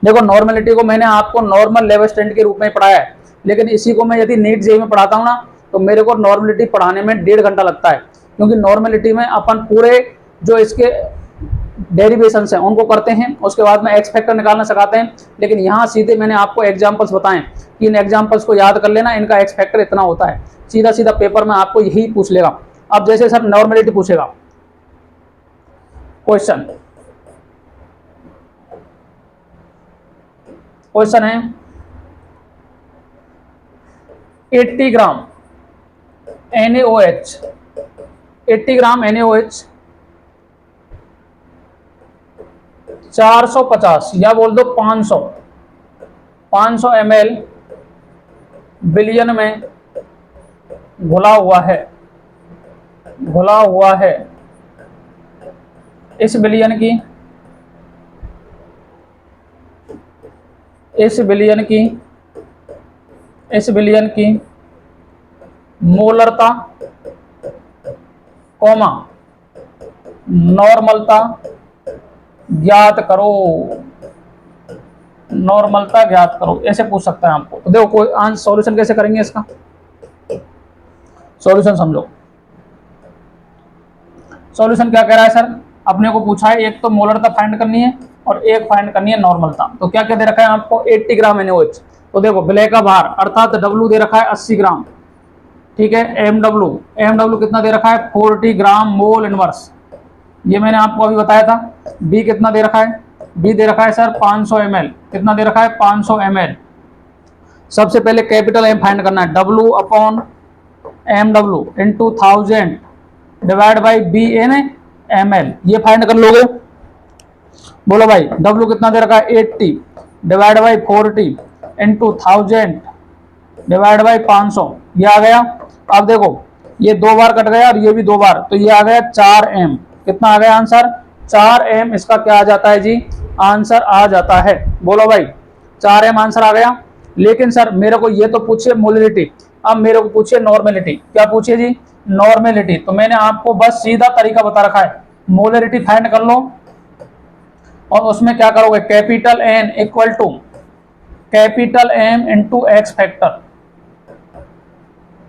A: देखो नॉर्मलिटी को मैंने आपको नॉर्मल लेवल स्टैंड के रूप में पढ़ाया है, लेकिन इसी को मैं यदि नीट जेईई में पढ़ाता हूँ ना तो मेरे को नॉर्मलिटी पढ़ाने में 1.5 घंटा लगता है। क्योंकि नॉर्मलिटी में अपन पूरे जो इसके डेरिवेशंस हैं उनको करते हैं, उसके बाद में एक्स फैक्टर निकालना सिखाते हैं। लेकिन यहाँ सीधे मैंने आपको एग्जाम्पल्स बताएं कि इन एग्जाम्पल्स को याद कर लेना, इनका एक्स फैक्टर इतना होता है। सीधा सीधा पेपर में आपको यही पूछ लेगा। अब जैसे सर नॉर्मलिटी पूछेगा, क्वेश्चन है 80 ग्राम NaOH, 80 ग्राम NaOH 450 या बोल दो 500 ml बिलियन में घुला हुआ है। इस बिलियन की मोलरता कॉमा नॉर्मलता ज्ञात करो, ऐसे पूछ सकता है आपको। तो देखो कोई आंसर सॉल्यूशन कैसे करेंगे इसका, सॉल्यूशन समझो। सॉल्यूशन क्या कह रहा है सर, अपने को पूछा है एक तो मोलरता फाइंड करनी है और एक फाइंड करनी है नॉर्मलता। तो क्या क्या दे रखा है आपको, 80 ग्राम NaOH। तो देखो विलय का भार अर्थात W दे रखा है 80 ग्राम। ठीक है, MW कितना दे रखा है 40 ग्राम मोल इनवर्स, ये मैंने आपको अभी बताया था। B कितना दे रखा है, B दे रखा है सर 500 ml। कितना दे रखा है 500 ml। सबसे पहले कैपिटल M फाइंड करना है, W/MW into 1000 divide by BN ml, ये फाइंड कर लोगे। बोलो भाई W कितना दे रखा है 80 divide by 40 into 1000 divide by 500, ये आ गया। अब देखो ये 2 बार कट गया और ये भी 2 बार, तो ये आ गया 4m। कितना आ गया आंसर 4m, इसका क्या आ जाता है जी आंसर आ जाता है। बोलो भाई 4m आंसर आ गया। लेकिन सर मेरे को ये तो पूछिए मोलरिटी, अब मेरे को पूछिए नॉर्मेलिटी। क्या पूछिए जी नॉर्मेलिटी, तो मैंने आपको बस सीधा तरीका बता रखा है, मोलरिटी फाइंड कर लो और उसमें क्या करोगे capital N equal to capital M into X factor,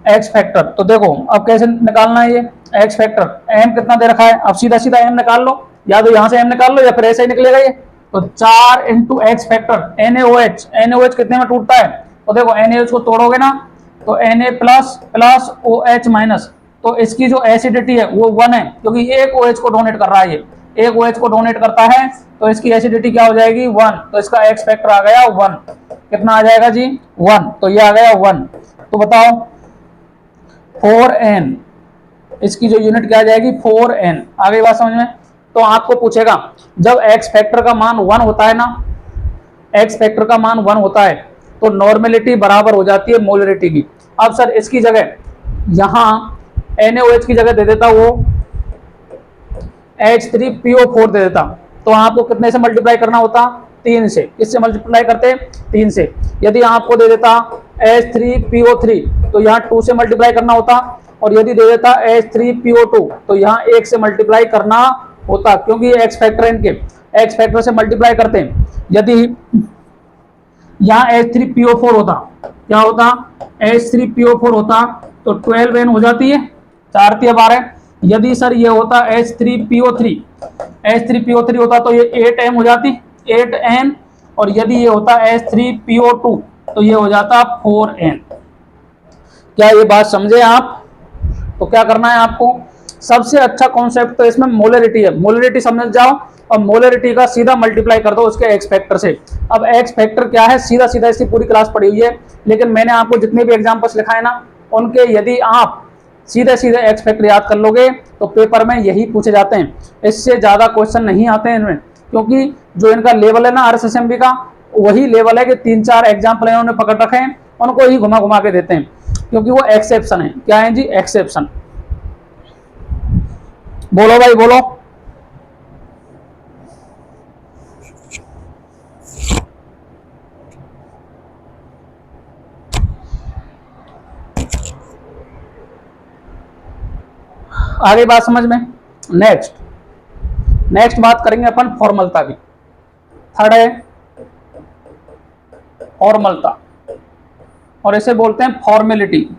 A: X factor. तो देखो अब कैसे निकालना है ये एक्स फैक्टर, M कितना दे रखा है, अब सीधा सीधा M निकाल लो, या तो यहां से M निकाल लो या फिर ऐसे ही निकलेगा ये। तो 4 into X factor NaOH, NaOH कितने में टूटता है, तो देखो NaOH को तोड़ोगे ना तो Na plus plus OH minus, तो इसकी जो एसिडिटी है वो 1 है, क्योंकि एक OH को डोनेट कर रहा है, ये एक OH को डोनेट करता है, तो इसकी एसिडिटी क्या हो जाएगी 1, तो इसका एक्स फैक्टर आ गया 1। कितना आ जाएगा जी 1, तो ये आ गया 1। तो बताओ 4n, इसकी जो यूनिट क्या आ जाएगी 4n। आगे बात समझ में। तो आपको पूछेगा जब एक्स फैक्टर का मान 1 होता है ना, एक्स फैक्टर का मान 1 होता है तो नॉर्मेलिटी बराबर हो जाती है मोलरिटी की। अब सर इसकी जगह यहां NaOH की जगह दे देता वो H3PO4 दे देता, तो आपको कितने से मल्टीप्लाई करना होता 3 से। किससे मल्टीप्लाई करते 3 से। यदि आपको दे देता H3PO3 तो यहाँ 2 से मल्टीप्लाई करना होता, और यदि दे देता H3PO2 तो यहाँ 1 से मल्टीप्लाई करना होता, क्योंकि ये एक्स फैक्टर इनके एक्स फैक्टर से मल्टीप्लाई करते हैं। यदि यहाँ H3PO4 होता, क्या होता H3PO4 होता तो 12n हो जाती है, 4 × 12। यदि सर ये होता H3PO3 होता तो ये 8m हो जाती 8n, और यदि ये होता H3PO2 तो ये हो जाता 4n। क्या ये बात समझे आप। तो क्या करना है आपको, सबसे अच्छा कॉन्सेप्ट तो इसमें मोलरिटी है, मोलरिटी समझ जाओ और मोलरिटी का सीधा मल्टीप्लाई कर दो उसके एक्स फैक्टर से। अब एक्स फैक्टर क्या है सीधा सीधा इसकी पूरी क्लास पड़ी हुई है, लेकिन मैंने आपको जितने भी एग्जांपल्स लिखाए ना उनके यदि आप सीधे सीधे एक्स फैक्टर याद कर लोगे तो पेपर में यही पूछे जाते हैं, इससे ज्यादा क्वेश्चन नहीं आते हैं इनमें, क्योंकि जो इनका लेवल है ना RSSMB का वही लेवल है कि 3-4 एग्जाम्पल इन्होंने पकड़ रखे हैं, उनको ही घुमा घुमा के देते हैं, क्योंकि वो एक्सेप्शन है। क्या है जी एक्सेप्शन। बोलो भाई बोलो। आगे बात समझ में। नेक्स्ट बात करेंगे अपन फॉर्मलता की। थर्ड है फॉर्मलता, और इसे बोलते हैं formality.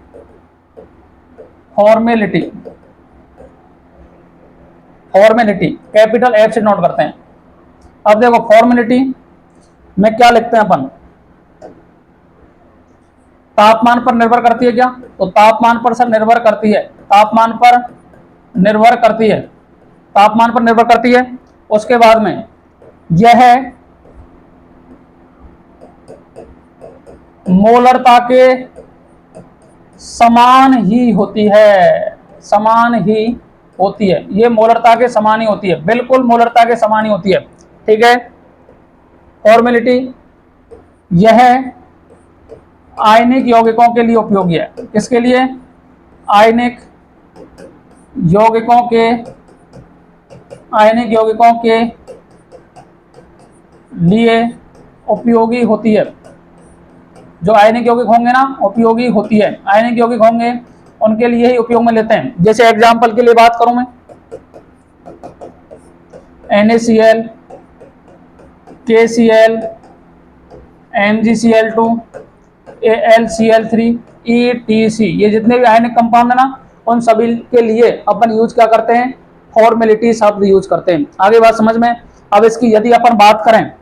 A: Formality formality capital F से नोट करते हैं। अब देखो फॉर्मेलिटी में क्या लिखते हैं अपन, तापमान पर निर्भर करती है क्या, तो तापमान पर सर निर्भर करती है, तापमान पर निर्भर करती है, तापमान पर निर्भर करती है। उसके बाद में यह मोलरता के समान ही होती है, समान ही होती है, ये मोलरता के समान ही होती है, बिल्कुल मोलरता के समान ही होती है। ठीक है। फॉर्मेलिटी यह आयनिक यौगिकों के लिए उपयोगी है। किसके लिए, आयनिक यौगिकों के, आयनिक यौगिकों के लिए उपयोगी होती है। जो आयनिक यौगिक होंगे ना उपयोगी होती है, आयनिक यौगिक होंगे उनके लिए ही उपयोग में लेते हैं। जैसे एग्जांपल के लिए बात करूं मैं, NaCl, KCl, MgCl2, AlCl3, ETC, ये जितने भी आयनिक कंपाउंड है ना उन सभी के लिए अपन यूज क्या करते हैं, फॉर्मेलिटी शब्द यूज करते हैं। आगे बात समझ में। अब इसकी यदि अपन बात करें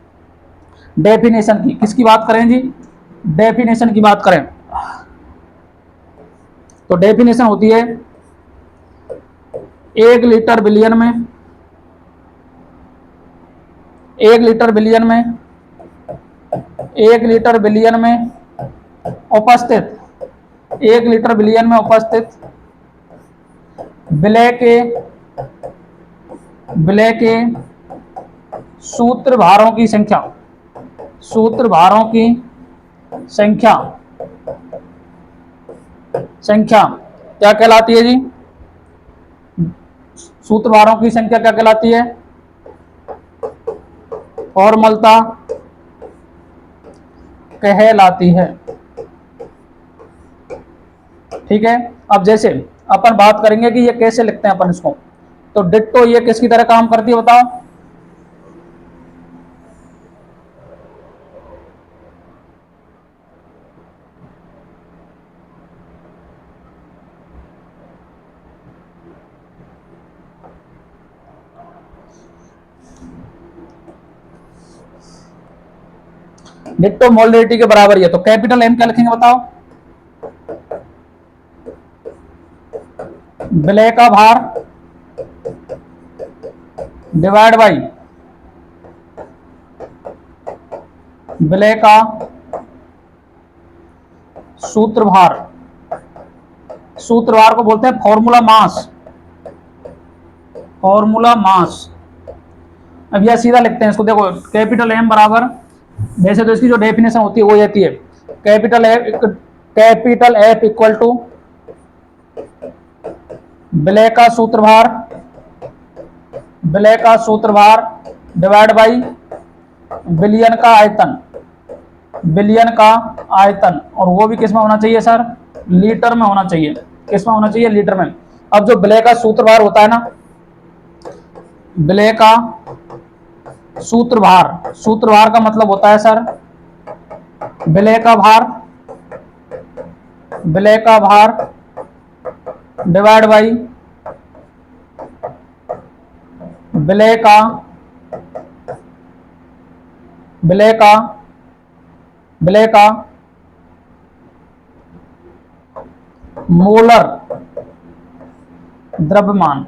A: डेफिनेशन की, किसकी बात करें जी, डेफिनेशन की बात करें, तो डेफिनेशन होती है 1 लीटर बिलियन में, 1 लीटर बिलियन में, 1 लीटर बिलियन में उपस्थित, 1 लीटर बिलियन में उपस्थित विलय के विलय के सूत्रधारों की संख्या, सूत्रधारों की संख्या संख्या क्या कहलाती है जी? सूत्रधारों की संख्या क्या कहलाती है? फॉर्मलता कहलाती है। ठीक है, अब जैसे अपन बात करेंगे कि ये कैसे लिखते हैं अपन इसको, तो डिट्टो ये किसकी तरह काम करती है बताओ? डिट्टो मोलरिटी के बराबर है, तो कैपिटल एम क्या लिखेंगे बताओ? विलय का भार डिवाइड बाई विलय का सूत्रभार, सूत्रभार को बोलते हैं फॉर्मूला मास, फॉर्मूला मास। अब यह सीधा लिखते हैं इसको, देखो कैपिटल एम बराबर, वैसे तो इसकी जो डेफिनेशन होती है वो रहती है कैपिटल एफ इक्वल टू विलय का सूत्रभार, विलय का सूत्रभार डिवाइड बाई विलयन का आयतन, विलयन का आयतन, और वो भी किस में होना चाहिए सर? लीटर में होना चाहिए। किस में होना चाहिए? लीटर में। अब जो विलय का सूत्रभार होता है ना, विलय का सूत्रभार, सूत्रभार का मतलब होता है सर विलय का भार, विलय का भार डिवाइड बाई विलय का विलय का विलय का मोलर द्रव्यमान,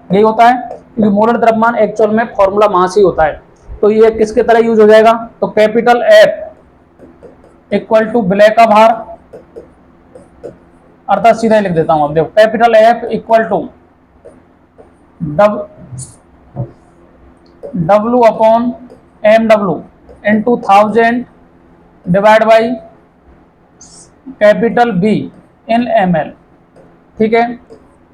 A: यही होता है, क्योंकि मोलर द्रव्यमान एक्चुअल में फॉर्मूला मास ही होता है। तो ये किसके तरह यूज हो जाएगा? तो कैपिटल एफ इक्वल टू विलय का भार, अर्थात सीधा ही लिख देता हूं। अब देखो capital F equal to W upon M W into 1000 divide by capital B in M L. ठीक है,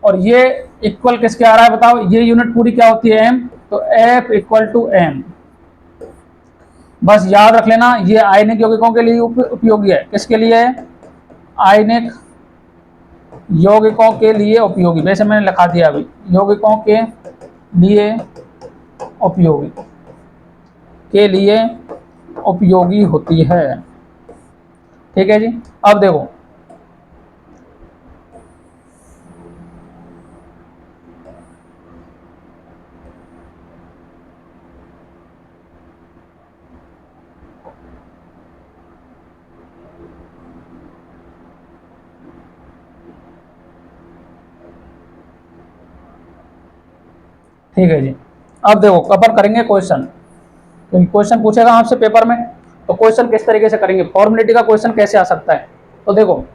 A: और ये इक्वल किसके आ रहा है बताओ? ये यूनिट पूरी क्या होती है? एम, तो एफ इक्वल टू एम। बस याद रख लेना, ये आयनिक यौगिकों के लिए उपयोगी है। किसके लिए? आयनिक यौगिकों के लिए उपयोगी, वैसे मैंने लिखा दिया अभी, यौगिकों के लिए उपयोगी, के लिए उपयोगी होती है। ठीक है जी, अब देखो ठीक है जी, अब देखो अपन करेंगे क्वेश्चन, क्योंकि क्वेश्चन पूछेगा आपसे पेपर में, तो क्वेश्चन किस तरीके से करेंगे, फॉर्मुलेटी का क्वेश्चन कैसे आ सकता है। तो देखो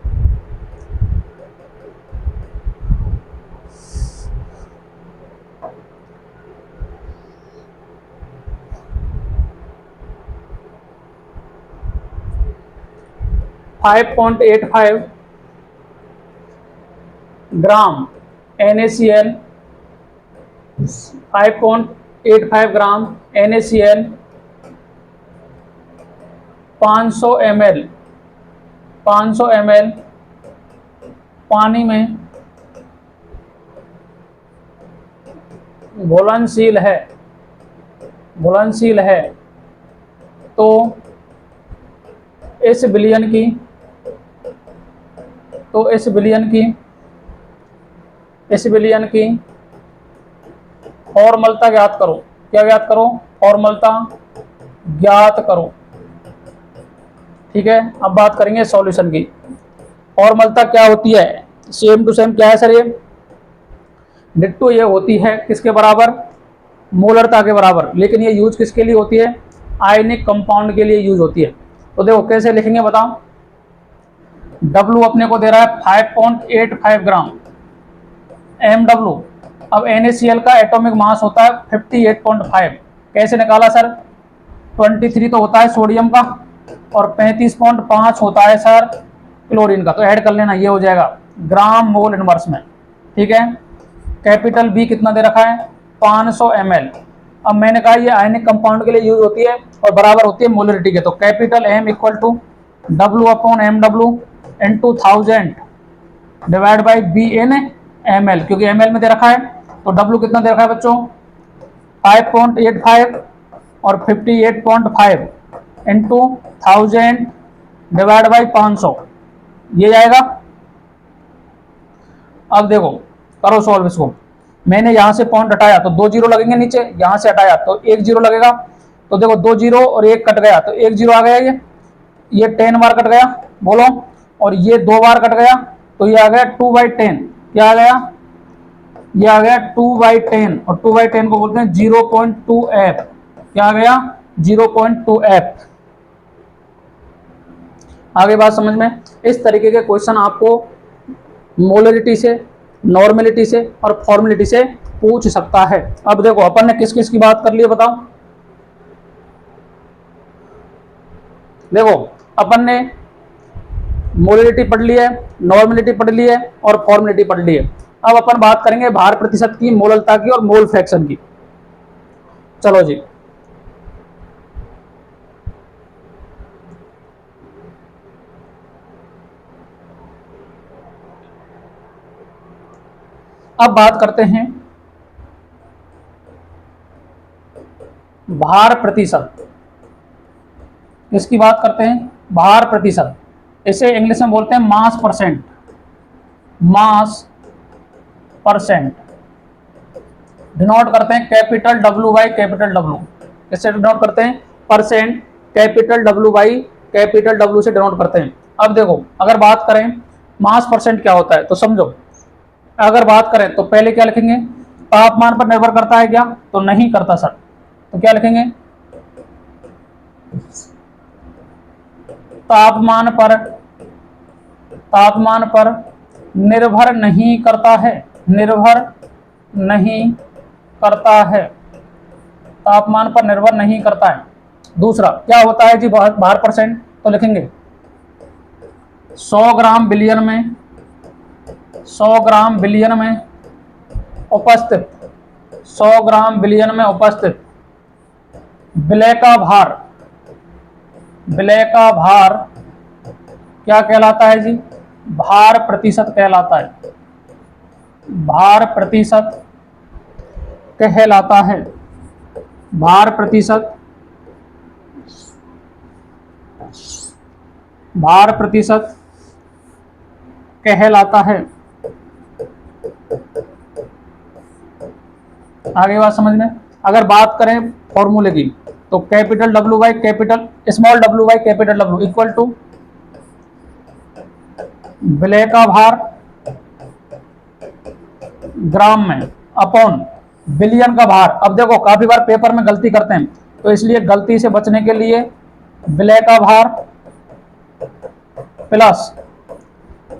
A: (5.85 ग्राम NaCl, 5.85 ग्राम NaCl 500 ml पानी में घुलनशील है, घुलनशील है, तो इस विलयन की, तो इस विलयन की फॉर्मलता ज्ञात करो। क्या ज्ञात करो? फॉर्मलता ज्ञात करो। ठीक है, अब बात करेंगे सॉल्यूशन की। फॉर्मलता क्या होती है? सेम टू सेम क्या है सर? ये डिट्टो ये होती है किसके बराबर? मोलरता के बराबर, लेकिन ये यूज किसके लिए होती है? आयनिक कंपाउंड के लिए यूज होती है। तो देखो कैसे लिखेंगे बताओ? W अपने को दे रहा है 5.85 ग्राम, MW अब NaCl का एटॉमिक मास होता है 58.5। कैसे निकाला सर? 23 तो होता है सोडियम का और 35.5 होता है सर क्लोरीन का, तो ऐड कर लेना, ये हो जाएगा ग्राम मोल इनवर्स में। ठीक है, कैपिटल बी कितना दे रखा है? 500 ml। अब मैंने कहा ये आयनिक कंपाउंड के लिए यूज होती है और बराबर होती है मोलरिटी के, तो capital M equal to W upon M W into 1000 divide by B in ml, क्योंकि ml में दे रखा है। तो W कितना दे रखा है बच्चों? 5.85 और 58.5 इंटू 1000 डिवाइड बाई 500, ये आएगा। अब देखो करो सॉल्व इसको। मैंने यहां से पॉइंट हटाया तो 2 जीरो लगेंगे नीचे, यहां से हटाया तो 1 जीरो लगेगा। तो देखो 2 जीरो और 1 कट गया तो 1 जीरो आ गया, ये 10 बार कट गया बोलो, और ये 2 बार कट गया तो ये आ गया 2/10। क्या आ गया? ये आ गया 2/10, और 2/10 को बोलते हैं 0.2f। क्या आ गया? 0.2f। आगे बात समझ में? इस तरीके के क्वेश्चन आपको मोलरिटी से, नॉर्मेलिटी से और फॉर्मेलिटी से पूछ सकता है। अब देखो अपन ने किस किस की बात कर ली है बताओ। देखो अपन ने मोलरिटी पढ़ ली है, नॉर्मेलिटी पढ़ ली है और फॉर्मेलिटी पढ़ ली है। अब अपन बात करेंगे भार प्रतिशत की, मोललता की और मोल फ्रैक्शन की। चलो जी, अब बात करते हैं भार प्रतिशत। इसकी बात करते हैं भार प्रतिशत, इसे इंग्लिश में बोलते हैं मास परसेंट। मास परसेंट डिनोट करते हैं capital W by capital W। इससे डिनोट करते हैं percent, capital W by capital W से डिनोट करते हैं। अब देखो अगर बात करें मास परसेंट क्या होता है तो समझो। अगर बात करें तो पहले क्या लिखेंगे? तापमान पर निर्भर करता है क्या? तो नहीं करता सर। तो क्या लिखेंगे? तापमान पर निर्भर नहीं करता है, निर्भर नहीं करता है, तापमान पर निर्भर नहीं करता है। दूसरा क्या होता है जी भार परसेंट? तो लिखेंगे 100 ग्राम बिलियन में, 100 ग्राम बिलियन में उपस्थित, 100 ग्राम बिलियन में उपस्थित विलय का भार, विलय का भार क्या कहलाता है जी? भार प्रतिशत कहलाता है, भार प्रतिशत कहलाता है, भार प्रतिशत, भार प्रतिशत कहलाता है। आगे बात समझ में? अगर बात करें फॉर्मूले की तो capital W by capital small w by capital W equal to विलय का भार ग्राम में अपॉन बिलियन का भार। अब देखो काफी बार पेपर में गलती करते हैं, तो इसलिए गलती से बचने के लिए विलय का भार प्लस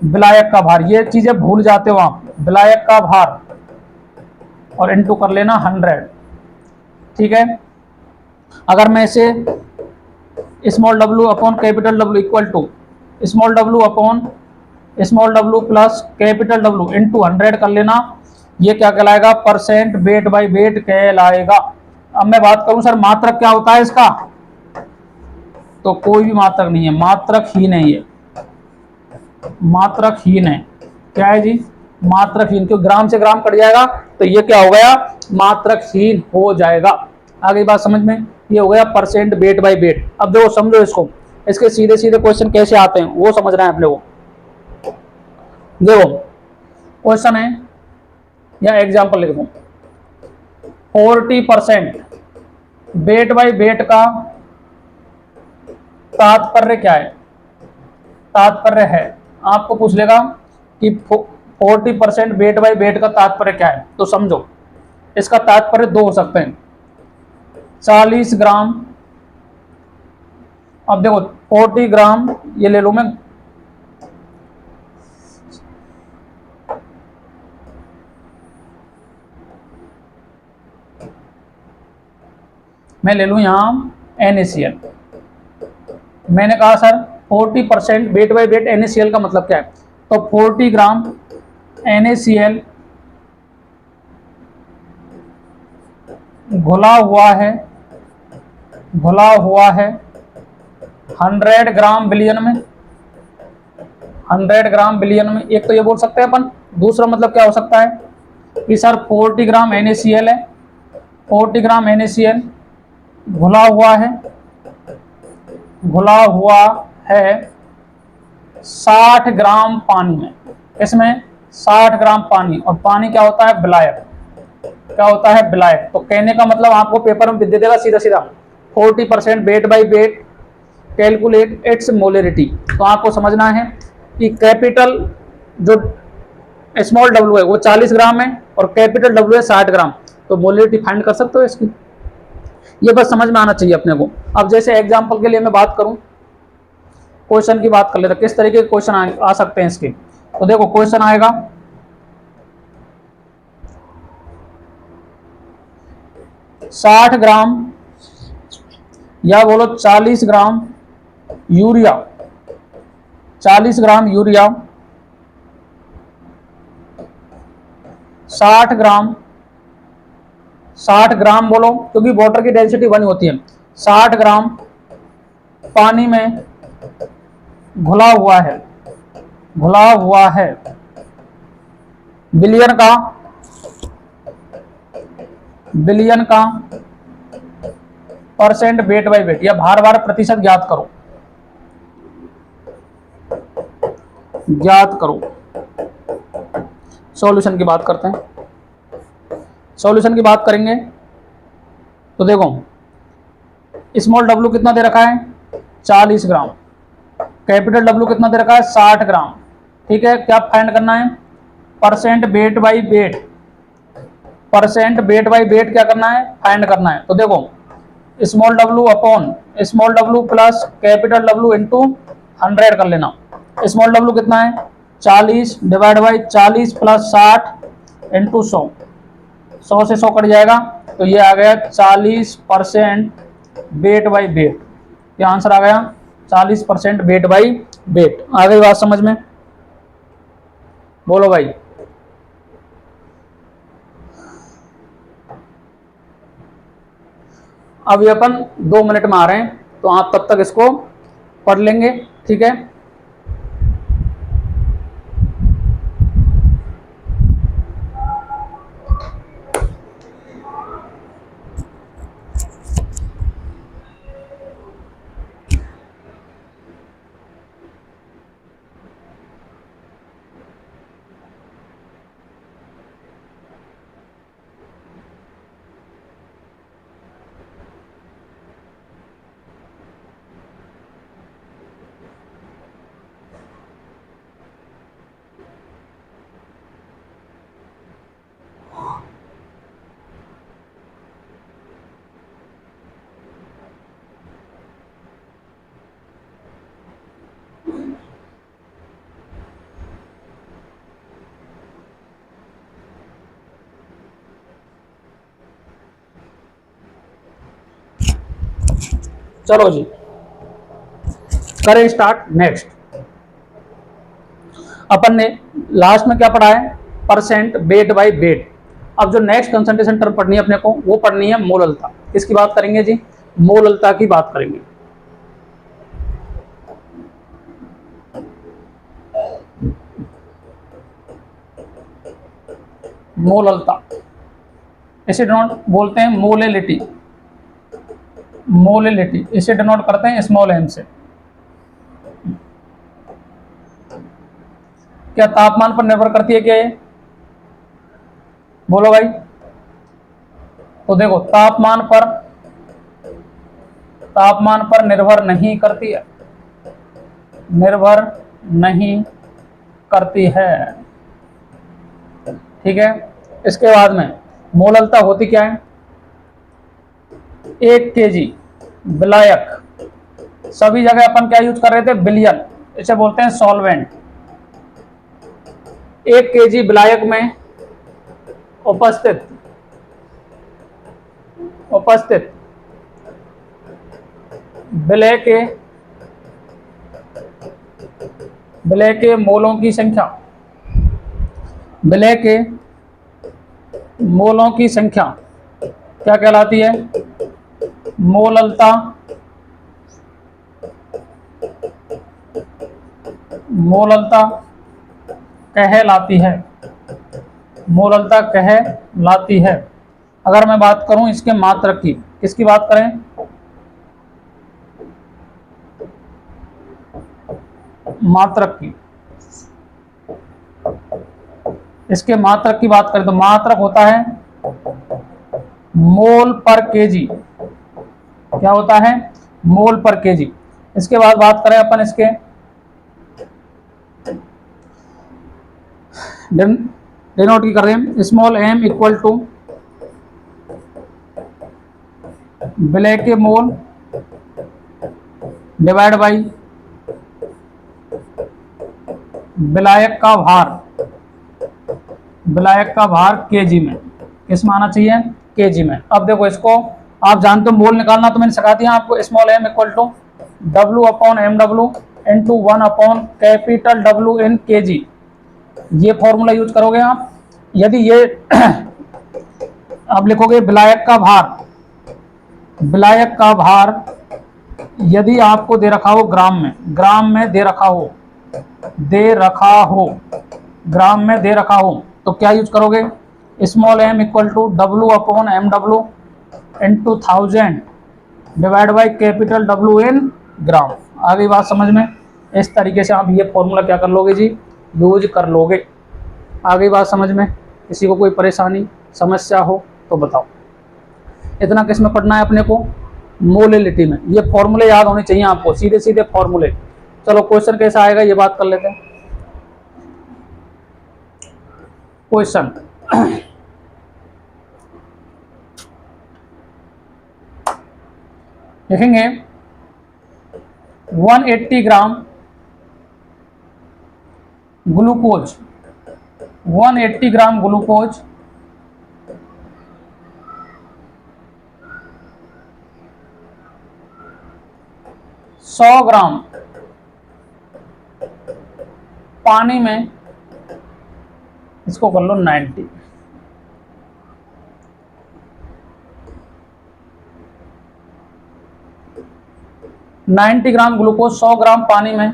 A: विलायक का भार, ये चीजें भूल जाते हो आप, विलायक का भार और इनटू कर लेना 100। ठीक है, अगर मैं इसे small w upon capital W equal to small w upon small w plus capital W into 100 कर लेना, ये क्या कहलाएगा? परसेंट वेट बाई वेट कहलाएगा। अब मैं बात करूं सर मात्रक क्या होता है इसका, तो कोई भी मात्रक नहीं है, मात्रकहीन है ये, मात्रकहीन है। क्या है जी? मात्रकहीन, क्योंकि ग्राम से ग्राम कट जाएगा तो ये क्या हो गया? मात्रकहीन हो जाएगा। आगे बात समझ में? ये हो गया परसेंट वेट बाई वेट। अब देखो समझो इसको, इसके सीधे सीधे क्वेश्चन कैसे आते हैं वो समझना है अपने को। देखो क्वेश्चन है या एग्जाम्पल लिख दो, 40% वेट बाई वेट का तात्पर्य क्या है? तात्पर्य है, आपको पूछ लेगा कि 40% वेट बाई वेट का तात्पर्य क्या है, तो समझो इसका तात्पर्य दो हो सकते हैं, 40 ग्राम। अब देखो 40 ग्राम ये ले लो मैं, मैं ले लूँ यहाँ NaCl। मैंने कहा sir 40% wait by wait NaCl का मतलब क्या है, तो 40 ग्राम NaCl घुला हुआ है 100 ग्राम बिलियन में। 100 ग्राम बिलियन में, एक तो ये बोल सकते हैं अपन। दूसरा मतलब क्या हो सकता है कि सर 40 ग्राम NaCl है, 40 ग्राम NaCl घुला हुआ है 60 ग्राम पानी में। इसमें 60 ग्राम पानी, और पानी क्या होता है, विलायक। क्या होता है, विलायक। तो कहने का मतलब आपको पेपर में दे देगा सीधा सीधा 40% wait by weight calculate its molarity. तो आपको समझना है कि कैपिटल जो स्मॉल डब्ल्यू है वो 40 ग्राम है और कैपिटल डब्ल्यू है 60 ग्राम। तो मोलरिटी फाइंड कर सकते हो इसकी, ये बस समझ में आना चाहिए अपने को। अब जैसे एग्जांपल के लिए मैं बात करूं, क्वेश्चन की बात कर लेते, किस तरीके के क्वेश्चन आ सकते हैं इसके। तो देखो क्वेश्चन आएगा 60 ग्राम या बोलो 40 ग्राम यूरिया, 40 ग्राम यूरिया 60 ग्राम बोलो, क्योंकि वाटर की डेंसिटी 1 होती है। 60 ग्राम पानी में घुला हुआ है बिलियन का परसेंट वेट बाई वेट, या भार भार प्रतिशत ज्ञात करो। सॉल्यूशन की बात करते हैं। सॉल्यूशन की बात करेंगे तो देखो स्मॉल डब्ल्यू कितना दे रखा है 40 ग्राम, कैपिटल डब्ल्यू कितना दे रखा है 60 ग्राम। ठीक है, क्या फाइंड करना है, परसेंट वेट बाई वेट, क्या करना है, फाइंड करना है। तो देखो small W upon small W plus capital W into 100 कर लेना। स्मॉल डब्ल्यू कितना है 40 डिवाइड बाई 40 प्लस 60 इंटू 100, 100 से 100 कट जाएगा, तो ये आ गया 40% वेट बाई वेट। ये आंसर आ गया 40% वेट बाई वेट। आ गई बात समझ में, बोलो भाई। अब ये अपन 2 मिनट में आ रहे हैं, तो आप तब तक इसको पढ़ लेंगे। ठीक है, चलो जी करें स्टार्ट। नेक्स्ट अपन ने लास्ट में क्या पढ़ा है, परसेंट वेट बाई वेट। अब जो नेक्स्ट कंसंट्रेशन टर्म पढ़नी है अपने को, वो पढ़नी है मोललता। किसकी बात करेंगे जी, मोललता की बात करेंगे। मोललता इसे डिनोट बोलते हैं मोलेलिटी, इसे डिनोट करते हैं स्मॉल एम से। क्या तापमान पर निर्भर करती है क्या ये, बोलो भाई। तो देखो तापमान पर निर्भर नहीं करती है, ठीक है। इसके बाद में मोललता होती क्या है, 1 kg विलायक, सभी जगह अपन क्या यूज कर रहे थे, बिलियन, इसे बोलते हैं सॉल्वेंट। 1 kg विलायक में उपस्थित विलय के मोलों की संख्या, विलय के मोलों की संख्या क्या कहलाती है? मोललता। मोललता कहलाती है। मोललता कहलाती है। अगर मैं बात करूं इसके मात्रक की, किसकी बात करें? मात्रक की। इसके मात्रक की बात करें तो मात्रक होता है मोल पर केजी। क्या होता है? मोल पर केजी। इसके बाद बात करें अपन इसके डिनोट की कर रहे हैं, स्मॉल एम इक्वल टू विलय के मोल डिवाइड बाई विलायक का भार। विलायक का भार केजी में। किस में आना चाहिए? केजी में। अब देखो इसको आप जानते हो मोल निकालना, तो मैंने सिखा दिया आपको। Small M equal to W upon M W into 1 upon capital W in KG. ये फॉर्मूला यूज करोगे आप। यदि ये आप लिखोगे विलायक का भार, विलायक का भार यदि आपको दे रखा हो ग्राम में, ग्राम में दे रखा हो, दे रखा हो, ग्राम में दे रखा हो, तो क्या यूज करोगे? Small M equal to W upon M W into 1000 divide by capital W in gram. आ गई बात समझ में? इस तरीके से आप ये फॉर्मूला क्या कर लोगे जी? यूज कर लोगे। आ गई बात समझ में? किसी को कोई परेशानी समस्या हो तो बताओ। इतना किस में पढ़ना है अपने को? मोलिलिटी में। ये फॉर्मूले याद होने चाहिए आपको, सीधे सीधे फॉर्मूले। चलो क्वेश्चन कैसा आएगा ये बात कर लेते हैं। क्वेश्चन लिखेंगे 180 ग्राम ग्लूकोज, 180 ग्राम ग्लूकोज 100 ग्राम पानी में, इसको कर लो 90, 90 ग्राम ग्लूकोज 100 ग्राम पानी में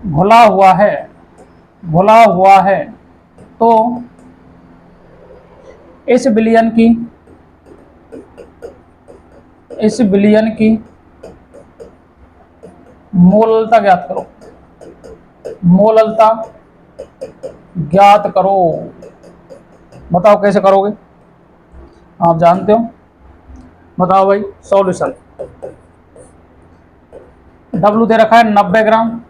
A: घुला हुआ है, घुला हुआ है, तो इस विलयन की, इस विलयन की मोललता ज्ञात करो। मोललता ज्ञात करो। बताओ कैसे करोगे? आप जानते हो, बताओ भाई। सॉल्यूशन डब्ल्यू दे रखा है 90 ग्राम,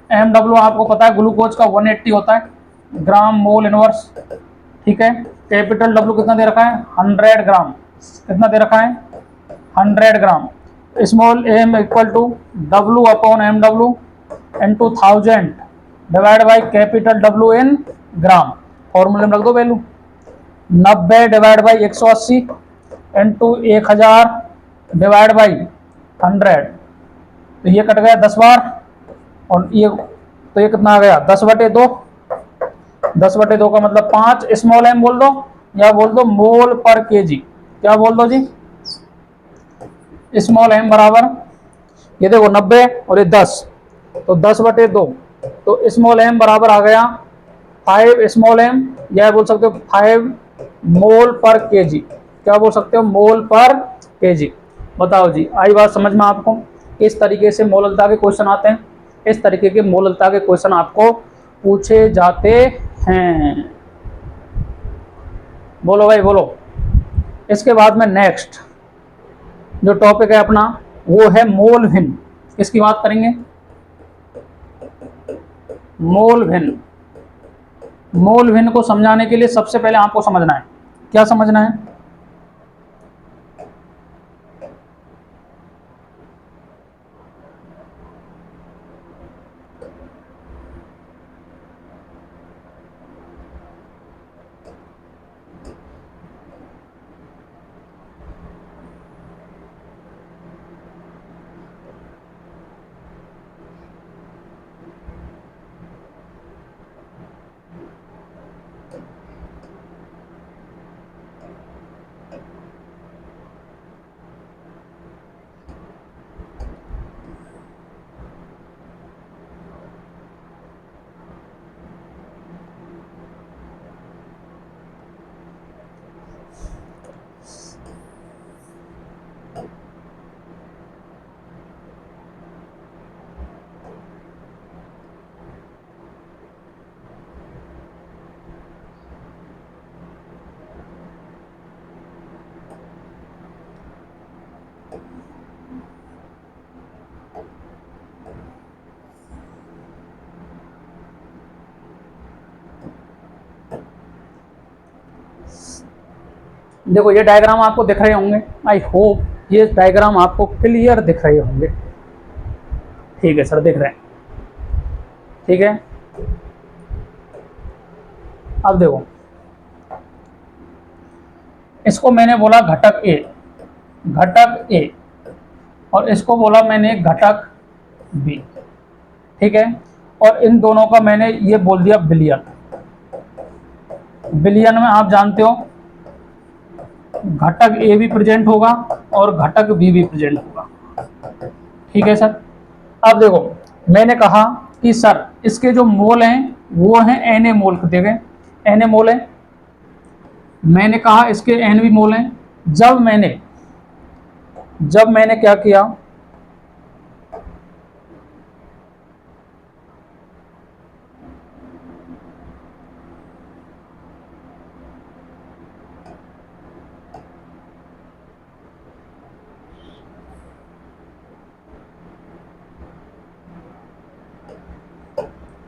A: एम डब्ल्यू आपको पता है ग्लूकोज का 180 होता है ग्राम मोल इनवर्स, ठीक है। कैपिटल डब्ल्यू कितना दे रखा है? 100 ग्राम। कितना दे रखा है? 100 gram. Small M equal to W upon M W into 1000 divide by capital W in gram. फॉर्मूले में रख दो value. 90 divide by 180 into 1000 divide by 100, तो ये कट गया 10 बार, और ये तो ये कितना आ गया? 10/2। 10/2 का मतलब 5। स्मॉल एम बोल दो या बोल दो मोल पर केजी। क्या बोल दो जी? स्मॉल एम बराबर, ये देखो 90 और ये 10, तो 10/2, तो स्मॉल एम बराबर आ गया 5 स्मॉल एम, या बोल सकते हो 5 मोल पर केजी। क्या बोल सकते हो? मोल पर केजी। बताओ जी, आई बात समझ में आपको? इस तरीके से मोललता के क्वेश्चन आते हैं। इस तरीके के मोललता के क्वेश्चन आपको पूछे जाते हैं। बोलो भाई बोलो। इसके बाद में नेक्स्ट जो टॉपिक है अपना वो है मोल भिन्न। इसकी बात करेंगे। मोल भिन्न, मोल भिन्न को समझाने के लिए सबसे पहले आपको समझना है, क्या समझना है? देखो ये डायग्राम आपको दिख रहे होंगे, आई होप ये डायग्राम आपको क्लियर दिख रहे होंगे। ठीक है सर, दिख रहे हैं, ठीक है। अब देखो, इसको मैंने बोला घटक ए, घटक ए, और इसको बोला मैंने घटक बी, ठीक है। और इन दोनों का मैंने ये बोल दिया बिलियन। बिलियन में आप जानते हो घटक ए भी प्रेजेंट होगा और घटक बी भी प्रेजेंट होगा, ठीक है सर। अब देखो, मैंने कहा कि सर इसके जो मोल हैं वो हैं एन ए मोल, दिए गए एन ए मोल है। मैंने कहा इसके एन भी मोल हैं। जब मैंने क्या किया,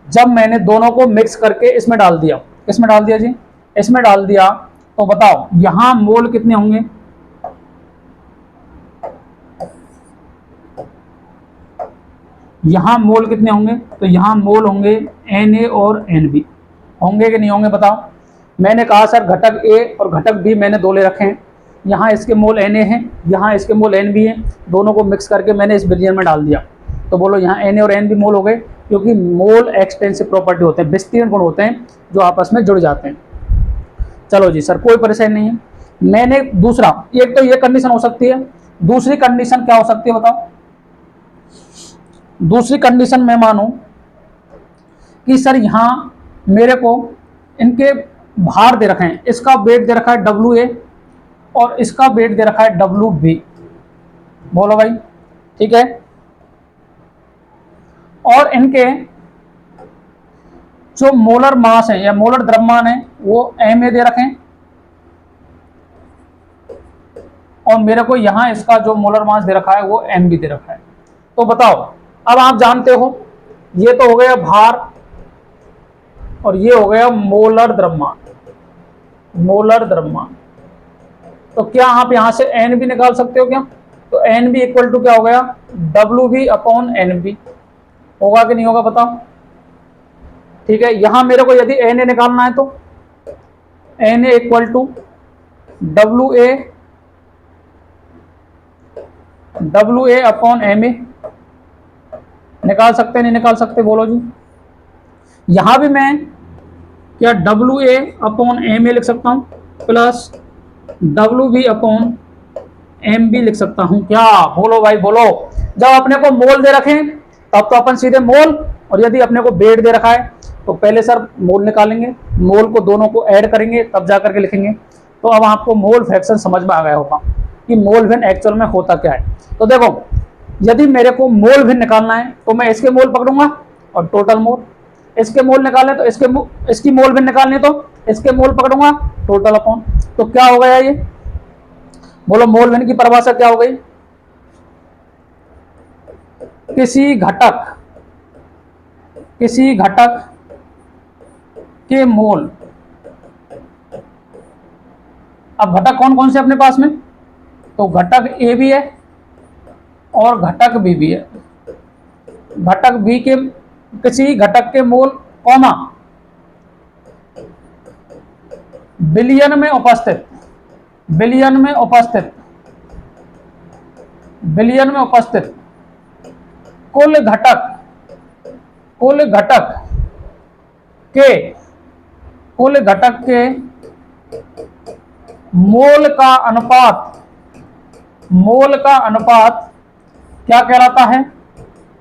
A: जब मैंने दोनों को मिक्स करके इसमें डाल दिया, किसमें डाल दिया जी, इसमें डाल दिया, तो बताओ यहां मोल कितने होंगे, यहां मोल कितने होंगे, तो यहां मोल होंगे एन ए और एन बी, होंगे कि नहीं होंगे बताओ। मैंने कहा सर घटक ए और घटक बी मैंने दो ले रखे हैं, यहाँ इसके मोल एन ए हैं, यहाँ इसके मोल एन बी हैं, दोनों को मिक्स करके मैंने इस बिलियन में डाल दिया। तो बोलो यहाँ एन ए और एन बी मोल हो गए, क्योंकि मोल एक्सटेंसिव प्रॉपर्टी होते हैं, विस्तीर्ण गुण होते हैं जो आपस में जुड़ जाते हैं। चलो जी सर, कोई परेशानी नहीं है। मैंने दूसरा, एक तो ये कंडीशन हो सकती है, दूसरी कंडीशन क्या हो सकती है बताओ। दूसरी कंडीशन मैं मानूं कि सर यहां मेरे को इनके भार दे रखे हैं, इसका वेट दे रखा है डब्ल्यू ए और इसका वेट दे रखा है डब्ल्यू बी, बोलो भाई, ठीक है। और इनके जो मोलर मास है या मोलर द्रव्यमान है वो एम ए दे रखे हैं, और मेरे को यहां इसका जो मोलर मास दे रखा है वो एम बी दे रखा है। तो बताओ, अब आप जानते हो ये तो हो गया भार और ये हो गया मोलर द्रव्यमान, मोलर द्रव्यमान। तो क्या आप यहां से एन बी निकाल सकते हो क्या, तो एन बी इक्वल टू क्या हो गया, W B upon N B, होगा कि नहीं होगा बताओ, ठीक है। यहां मेरे को यदि एन ए निकालना है तो N A equal to W A upon M A, निकाल सकते नहीं निकाल सकते, बोलो जी। यहां भी मैं क्या W A upon M A लिख सकता हूं plus W B upon M B लिख सकता हूं क्या, बोलो भाई बोलो। जब अपने को मोल दे रखे तब तो अपन सीधे मोल, और यदि अपने को वेट दे रखा है तो पहले सर मोल निकालेंगे, मोल को दोनों को ऐड करेंगे तब जाकर के लिखेंगे। तो अब आपको मोल फ्रैक्शन समझ में आ गया होगा कि मोल भिन्न एक्चुअल में होता क्या है। तो देखो, यदि मेरे को मोल भिन्न निकालना है तो मैं इसके मोल पकड़ूंगा और टोटल मोल, इसके मोल निकालने तो इसकी मोल भिन्न निकालनी तो इसके मोल पकड़ूंगा टोटल अपॉन। तो क्या हो गया ये, बोलो मोल भिन्न की परिभाषा क्या हो गई, किसी घटक के मोल। अब घटक कौन कौन से अपने पास में, तो घटक ए भी है और घटक बी भी है। घटक बी के किसी घटक के मोल कौमा बिलियन में उपस्थित, बिलियन में उपस्थित कुल घटक के मोल का अनुपात क्या कहलाता है,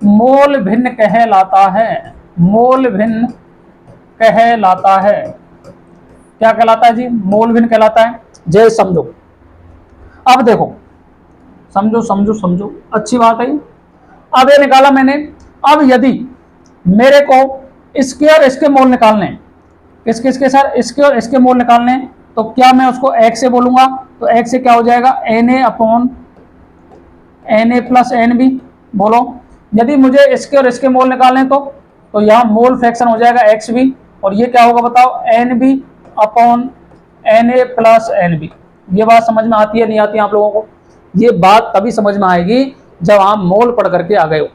A: मोल भिन्न कहलाता है, मोल भिन्न कहलाता है। क्या कहलाता है जी, मोल भिन्न कहलाता है। जय समझो, अब देखो समझो अच्छी बात है। अब ये निकाला मैंने, अब यदि मेरे को इसके और इसके मोल निकालने, किसके सर, इसके और इसके मोल निकालने, तो क्या मैं उसको एक्स से बोलूंगा, तो एक्स से क्या हो जाएगा, N A upon N A plus N B, बोलो। यदि मुझे इसके और इसके मोल निकालने तो यहाँ मोल फ्रैक्शन हो जाएगा एक्स बी, और ये क्या होगा बताओ, N B upon N A plus N B. ये बात समझ में आती है नहीं आती है आप लोगों को? ये बात तभी समझ में आएगी जब आप मोल पढ़ करके आ गए हो।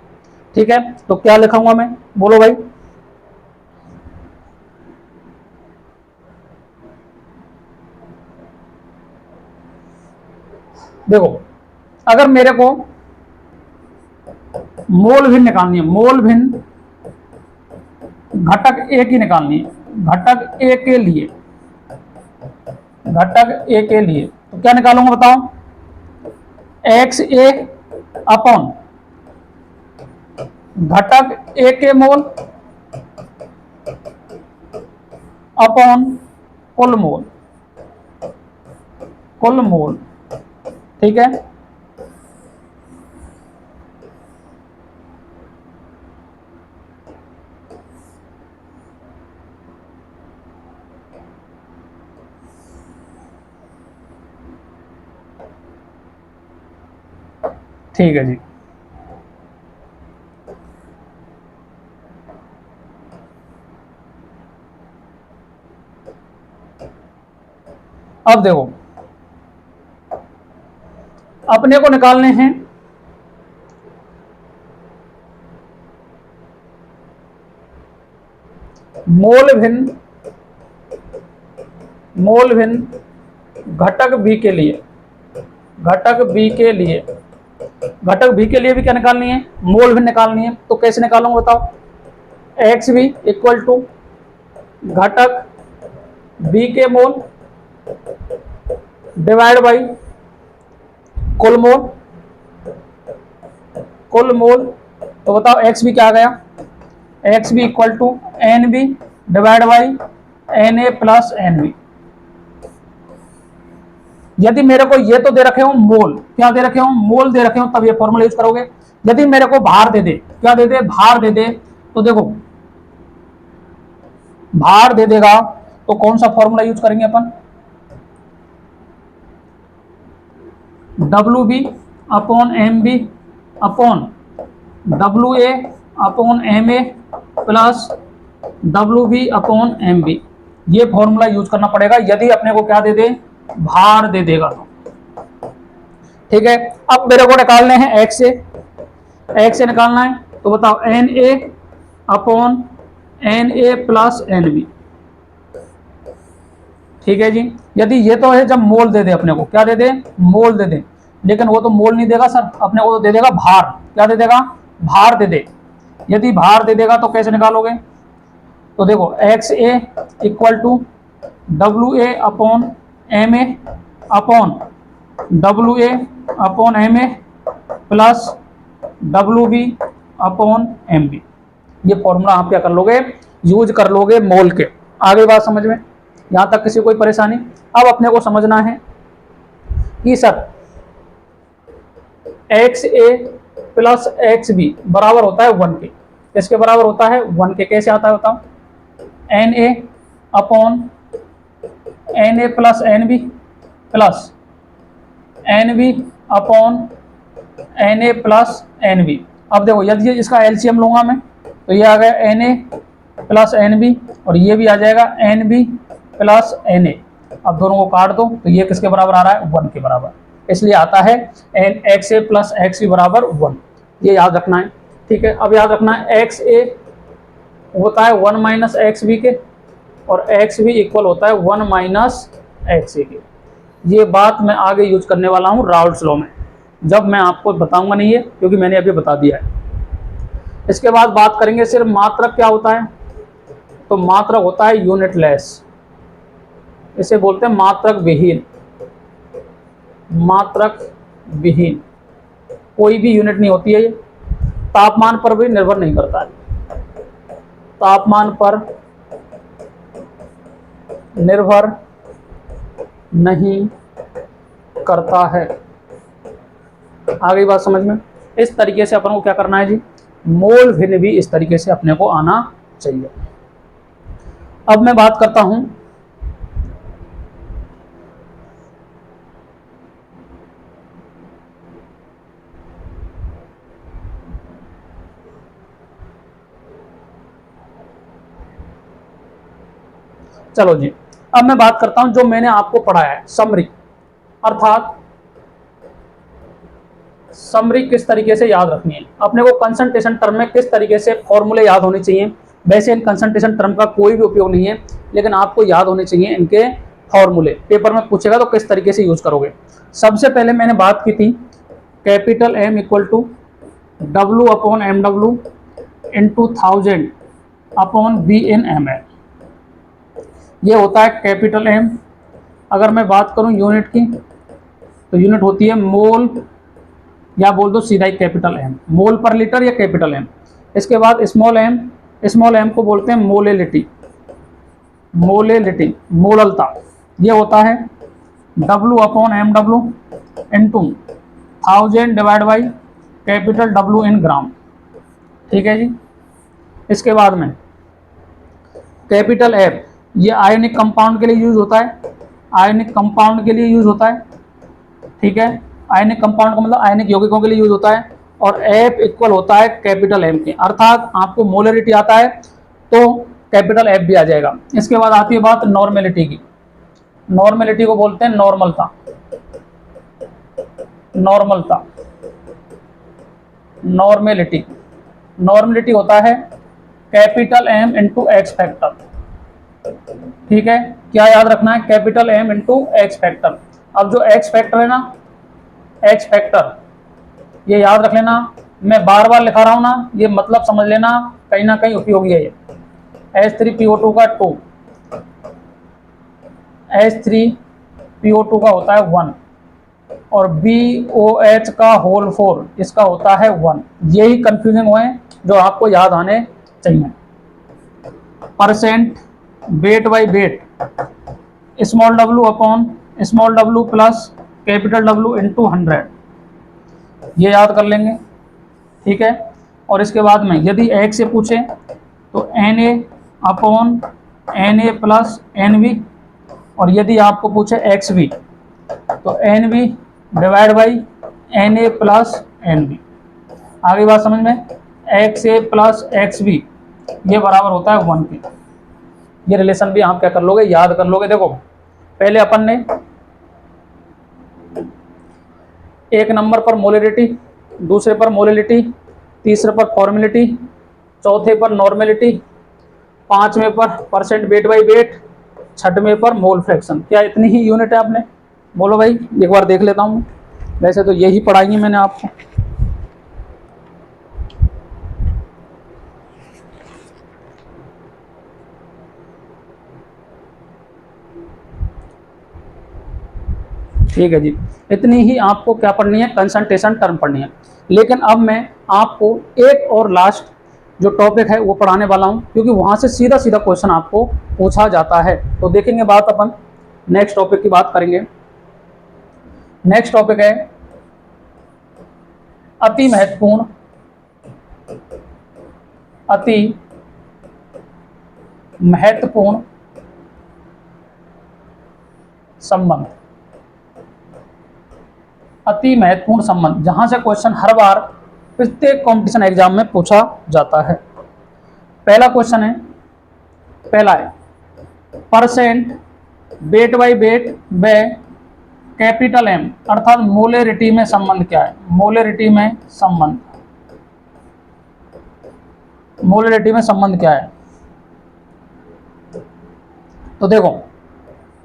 A: ठीक है, तो क्या लिखाऊंगा मैं, बोलो भाई? देखो, अगर मेरे को मोल भिन्न निकालनी है, मोल भिन्न घटक ए की निकालनी है, घटक ए के लिए, घटक ए के लिए तो क्या निकालूंगा बताओ? एक्स ए अपॉन घटक ए के मोल अपॉन कुल मोल, कुल मोल। ठीक है, ठीक है जी। अब देखो, अपने को निकालने हैं मोल भिन्न, मोल भिन्न घटक बी के लिए, घटक बी के लिए, घटक बी के लिए भी क्या निकालनी है? मोल भिन्न निकालनी है। तो कैसे निकालूंगा बताओ? एक्स बी इक्वल टू घटक बी के मोल डिवाइड बाई कुल मोल, कुल मोल। तो बताओ एक्स बी क्या आ गया? X B equal to N B divide by N A plus N B. यदि मेरे को ये तो दे रखे हो मोल, क्या दे रखे हो? मोल दे रखे हो, तब ये फॉर्मूला यूज करोगे। यदि मेरे को भार दे दे, क्या दे दे? भार दे दे, तो देखो भार दे देगा तो कौन सा फॉर्मूला यूज करेंगे अपन? W B upon M B upon W A upon M A plus W B upon M B. ये फॉर्मूला यूज करना पड़ेगा यदि अपने को क्या दे दे? भार दे देगा। ठीक है, अब मेरे को निकालने हैं एक्स से, एक्स से निकालना है तो बताओ N A upon N A plus N B. ठीक है जी, यदि ये तो है जब मोल दे दे अपने को, क्या दे दे? मोल दे दे, लेकिन वो तो मोल नहीं देगा सर, अपने को तो दे देगा भार। क्या दे देगा? भार दे दे। यदि भार दे देगा तो कैसे निकालोगे? तो देखो X A equal to W A upon M A upon W A upon M A plus W B upon M B. ये फॉर्मूला आप क्या कर लोगे? यूज कर लोगे मोल के। आगे बात समझ में? यहां तक किसी कोई परेशानी? अब अपने को समझना है कि सर एक्स ए प्लस एक्स बी बराबर होता है 1 के। इसके बराबर होता है 1 के। कैसे आता है बताओ? N A upon N A plus N B plus N B upon N A plus N B. अब देखो यदि इसका एलसीएम लूंगा मैं तो ये आ गया N A plus N B और ये भी आ जाएगा N B plus N A. अब दोनों को काट दो तो ये किसके बराबर आ रहा है? 1 के बराबर। इसलिए आता है एन एक्स ए प्लस एक्स बी बराबर 1। ये याद रखना है। ठीक है, अब याद रखना है एक्स ए होता है 1 माइनस एक्स बी के और एक्स बी इक्वल होता है 1 माइनस एक्स ए के। ये बात मैं आगे यूज करने वाला हूँ राउल्ट्स लॉ में, जब मैं आपको बताऊंगा नहीं है क्योंकि मैंने अभी बता दिया है। इसके बाद बात करेंगे सिर्फ मात्रक क्या होता है। तो मात्रक होता है यूनिटलेस, इसे बोलते हैं मात्रक विहीन। मात्रक विहीन, कोई भी यूनिट नहीं होती है ये। तापमान पर भी निर्भर नहीं करता है, तापमान पर निर्भर नहीं करता है। आगे बात समझ में? इस तरीके से अपन को क्या करना है जी? मोल भिन्न भी इस तरीके से अपने को आना चाहिए। अब मैं बात करता हूं चलो जी, अब मैं बात करता हूं जो मैंने आपको पढ़ाया है समरी। अर्थात समरी किस तरीके से याद रखनी है, अपने को कंसंट्रेशन टर्म में किस तरीके से फॉर्मूले याद होने चाहिए। वैसे इन कंसंट्रेशन टर्म का कोई भी उपयोग नहीं है, लेकिन आपको याद होने चाहिए इनके फॉर्मूले। पेपर में पूछेगा तो किस तरीके से यूज करोगे। सबसे पहले मैंने बात की थी capital M equal to W upon M W into 1000 upon B in M L, ये होता है कैपिटल एम। अगर मैं बात करूं यूनिट की तो यूनिट होती है मोल, या बोल दो सीधा ही कैपिटल एम, मोल पर लीटर या कैपिटल एम। इसके बाद स्मॉल एम को बोलते हैं मोलेलिटी, मोललता। ये होता है W upon M W into 1000 divide by capital W in gram, ठीक है जी। इसके बाद में कैपिटल एफ, ये आयोनिक कंपाउंड के लिए यूज होता है, आयोनिक कंपाउंड के लिए यूज होता है, ठीक है। आयनिक कंपाउंड का मतलब आयनिक यौगिकों के लिए यूज होता है। और एफ इक्वल होता है कैपिटल एम के, अर्थात आपको मोलरिटी आता है तो कैपिटल एफ भी आ जाएगा। इसके बाद आती है बात नॉर्मेलिटी की। नॉर्मेलिटी को बोलते हैं नॉर्मलता, नॉर्मेलिटी होता है capital M into X factor, ठीक है। क्या याद रखना है, capital M into X factor. अब जो एक्स फैक्टर है ना, एक्स फैक्टर ये याद रख लेना, मैं बार बार लिखा रहा हूं ना, ये मतलब समझ लेना, कहीं ना कहीं उपयोगी है ये। H3PO2 का 2, H3PO2 का होता है 1 और BOH का होल 4 इसका होता है 1। यही कंफ्यूजिंग हुए जो आपको याद आने चाहिए। Percent weight by wait, small W upon small W plus capital W into 100, ये याद कर लेंगे, ठीक है। और इसके बाद में यदि एक से पूछे तो Na upon Na plus Nv, और यदि आपको पूछे XV तो Nv divide by Na plus Nv। आगे बात समझ में, XA प्लस XV ये बराबर होता है 1 के। ये रिलेशन भी आप क्या कर लोगे, याद कर लोगे। देखो पहले अपन ने एक नंबर पर मोलरिटी, दूसरे पर मोलरिटी, तीसरे पर फॉर्मेलिटी, चौथे पर नॉर्मेलिटी, पांचवें पर परसेंट वेट बाई वेट, छठवें पर मोल फ्रैक्शन। क्या इतनी ही यूनिट है आपने? बोलो भाई, एक बार देख लेता हूँ। वैसे तो यही पढ़ाई है मैंने आपको। ठीक है जी, इतनी ही आपको क्या पढ़नी है, कंसंट्रेशन टर्म पढ़नी है। लेकिन अब मैं आपको एक और लास्ट जो टॉपिक है वो पढ़ाने वाला हूं, क्योंकि वहां से सीधा सीधा क्वेश्चन आपको पूछा जाता है। तो देखेंगे बात, अपन नेक्स्ट टॉपिक की बात करेंगे। नेक्स्ट टॉपिक है अति महत्वपूर्ण संबंध, अति महत्वपूर्ण संबंध, जहां से क्वेश्चन हर बार प्रत्येक कंपटीशन एग्जाम में पूछा जाता है। पहला क्वेश्चन है, पहला है परसेंट वेट बाई वेट व कैपिटल एम, अर्थात मोलेरिटी में संबंध क्या है। मोलेरिटी में संबंध क्या है? तो देखो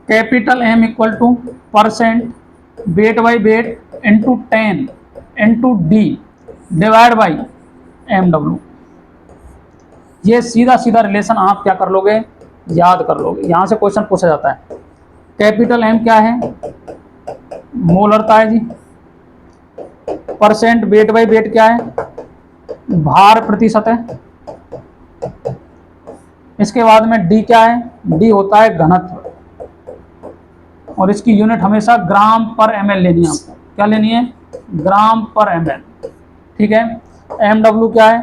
A: capital M equal to percent weight by weight into 10 into D divide by M W. ये सीधा सीधा रिलेशन आप क्या कर लोगे, याद कर लोगे। यहां से क्वेश्चन पूछा जाता है। कैपिटल एम क्या है, मोलरता है जी। परसेंट वेट बाई वेट क्या है, भार प्रतिशत है। इसके बाद में डी क्या है, डी होता है घनत्व, और इसकी यूनिट हमेशा ग्राम पर ml लेनी है आपको। क्या लेनी है, ग्राम पर ml, ठीक है। एम डब्ल्यू क्या है,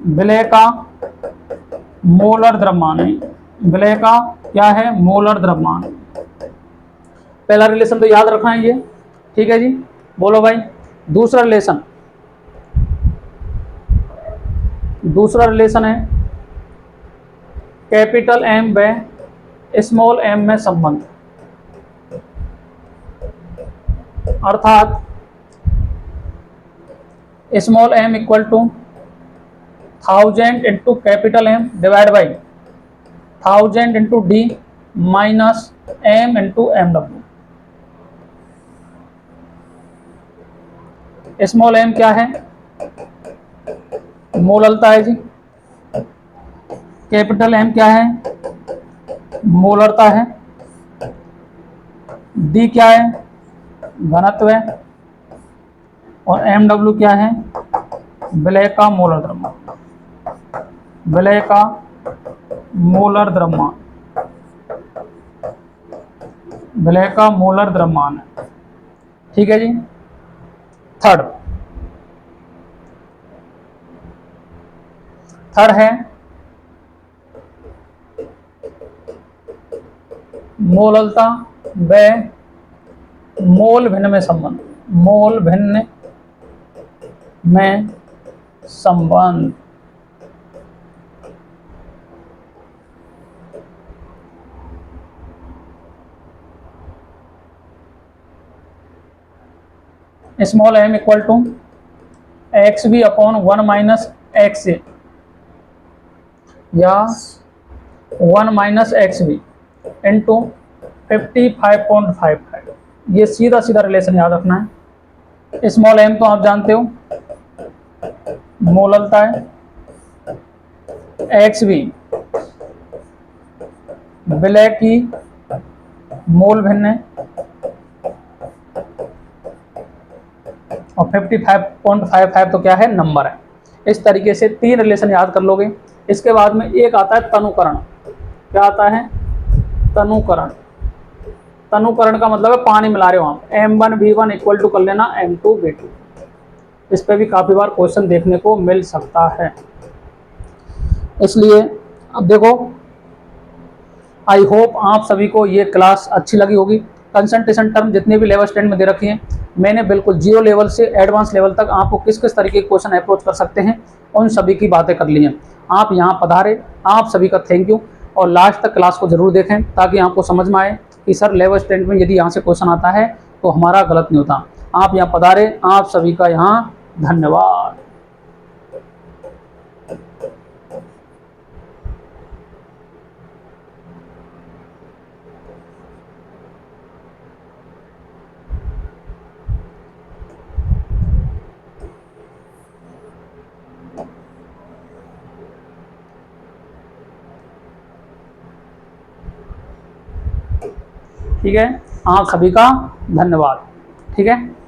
A: विलय का मोलर द्रव्यमान है। विलय का क्या है, मोलर द्रव्यमान। पहला रिलेशन तो याद रखना है ये, ठीक है जी। बोलो भाई, दूसरा रिलेशन है कैपिटल एम व स्मॉल एम में संबंध। अर्थात small m equal to 1000 into capital M divide by 1000 into D minus m into MW। Small m क्या है? मोललता है जी। कैपिटल M क्या है? मोलरता है। D क्या है? घनत्व है। और MW क्या है? विलय का मोलर द्रव्यमान। विलय का मोलर द्रव्यमान, विलय का मोलर द्रव्यमान है। ठीक है जी। थर्ड है मोललता व मोल भिन्न में संबंध। मोल भिन्न में संबंध। Small m equal to X B upon 1 minus X A या 1 माइनस एक्स बी इंटू 55.55। ये सीधा सीधा रिलेशन याद रखना है। स्मॉल m तो आप जानते हो मोललता है, एक्स बी विलय की मोल भिन्न है और 55.55 तो क्या है? नंबर है। इस तरीके से 3 रिलेशन याद कर लोगे। इसके बाद में एक आता है तनुकरण। क्या आता है? तनुकरण। तनुकरण का मतलब है पानी मिला रहे हो आप। M1 V1 इक्वल टू कर लेना M2 V2। इस पे भी काफी बार क्वेश्चन देखने को मिल सकता है। इसलिए अब देखो, आई होप आप सभी को ये क्लास अच्छी लगी होगी। कंसंट्रेशन टर्म जितने भी लेवल स्टैंड में दे रखी हैं, मैंने बिल्कुल जीरो लेवल से एडवांस लेवल तक आपको किस किस तरीके के क्वेश्चन अप्रोच कर सकते हैं उन सभी की बातें कर ली हैं। आप यहाँ पधारे, आप सभी का थैंक यू। और लास्ट तक क्लास को जरूर देखें ताकि आपको समझ में आए कि सर लेवल स्टैंड में यदि यहाँ से क्वेश्चन आता है तो हमारा गलत नहीं होता। आप यहाँ पधारे, आप सभी का यहाँ धन्यवाद। ठीक है, आप सभी का धन्यवाद। ठीक है।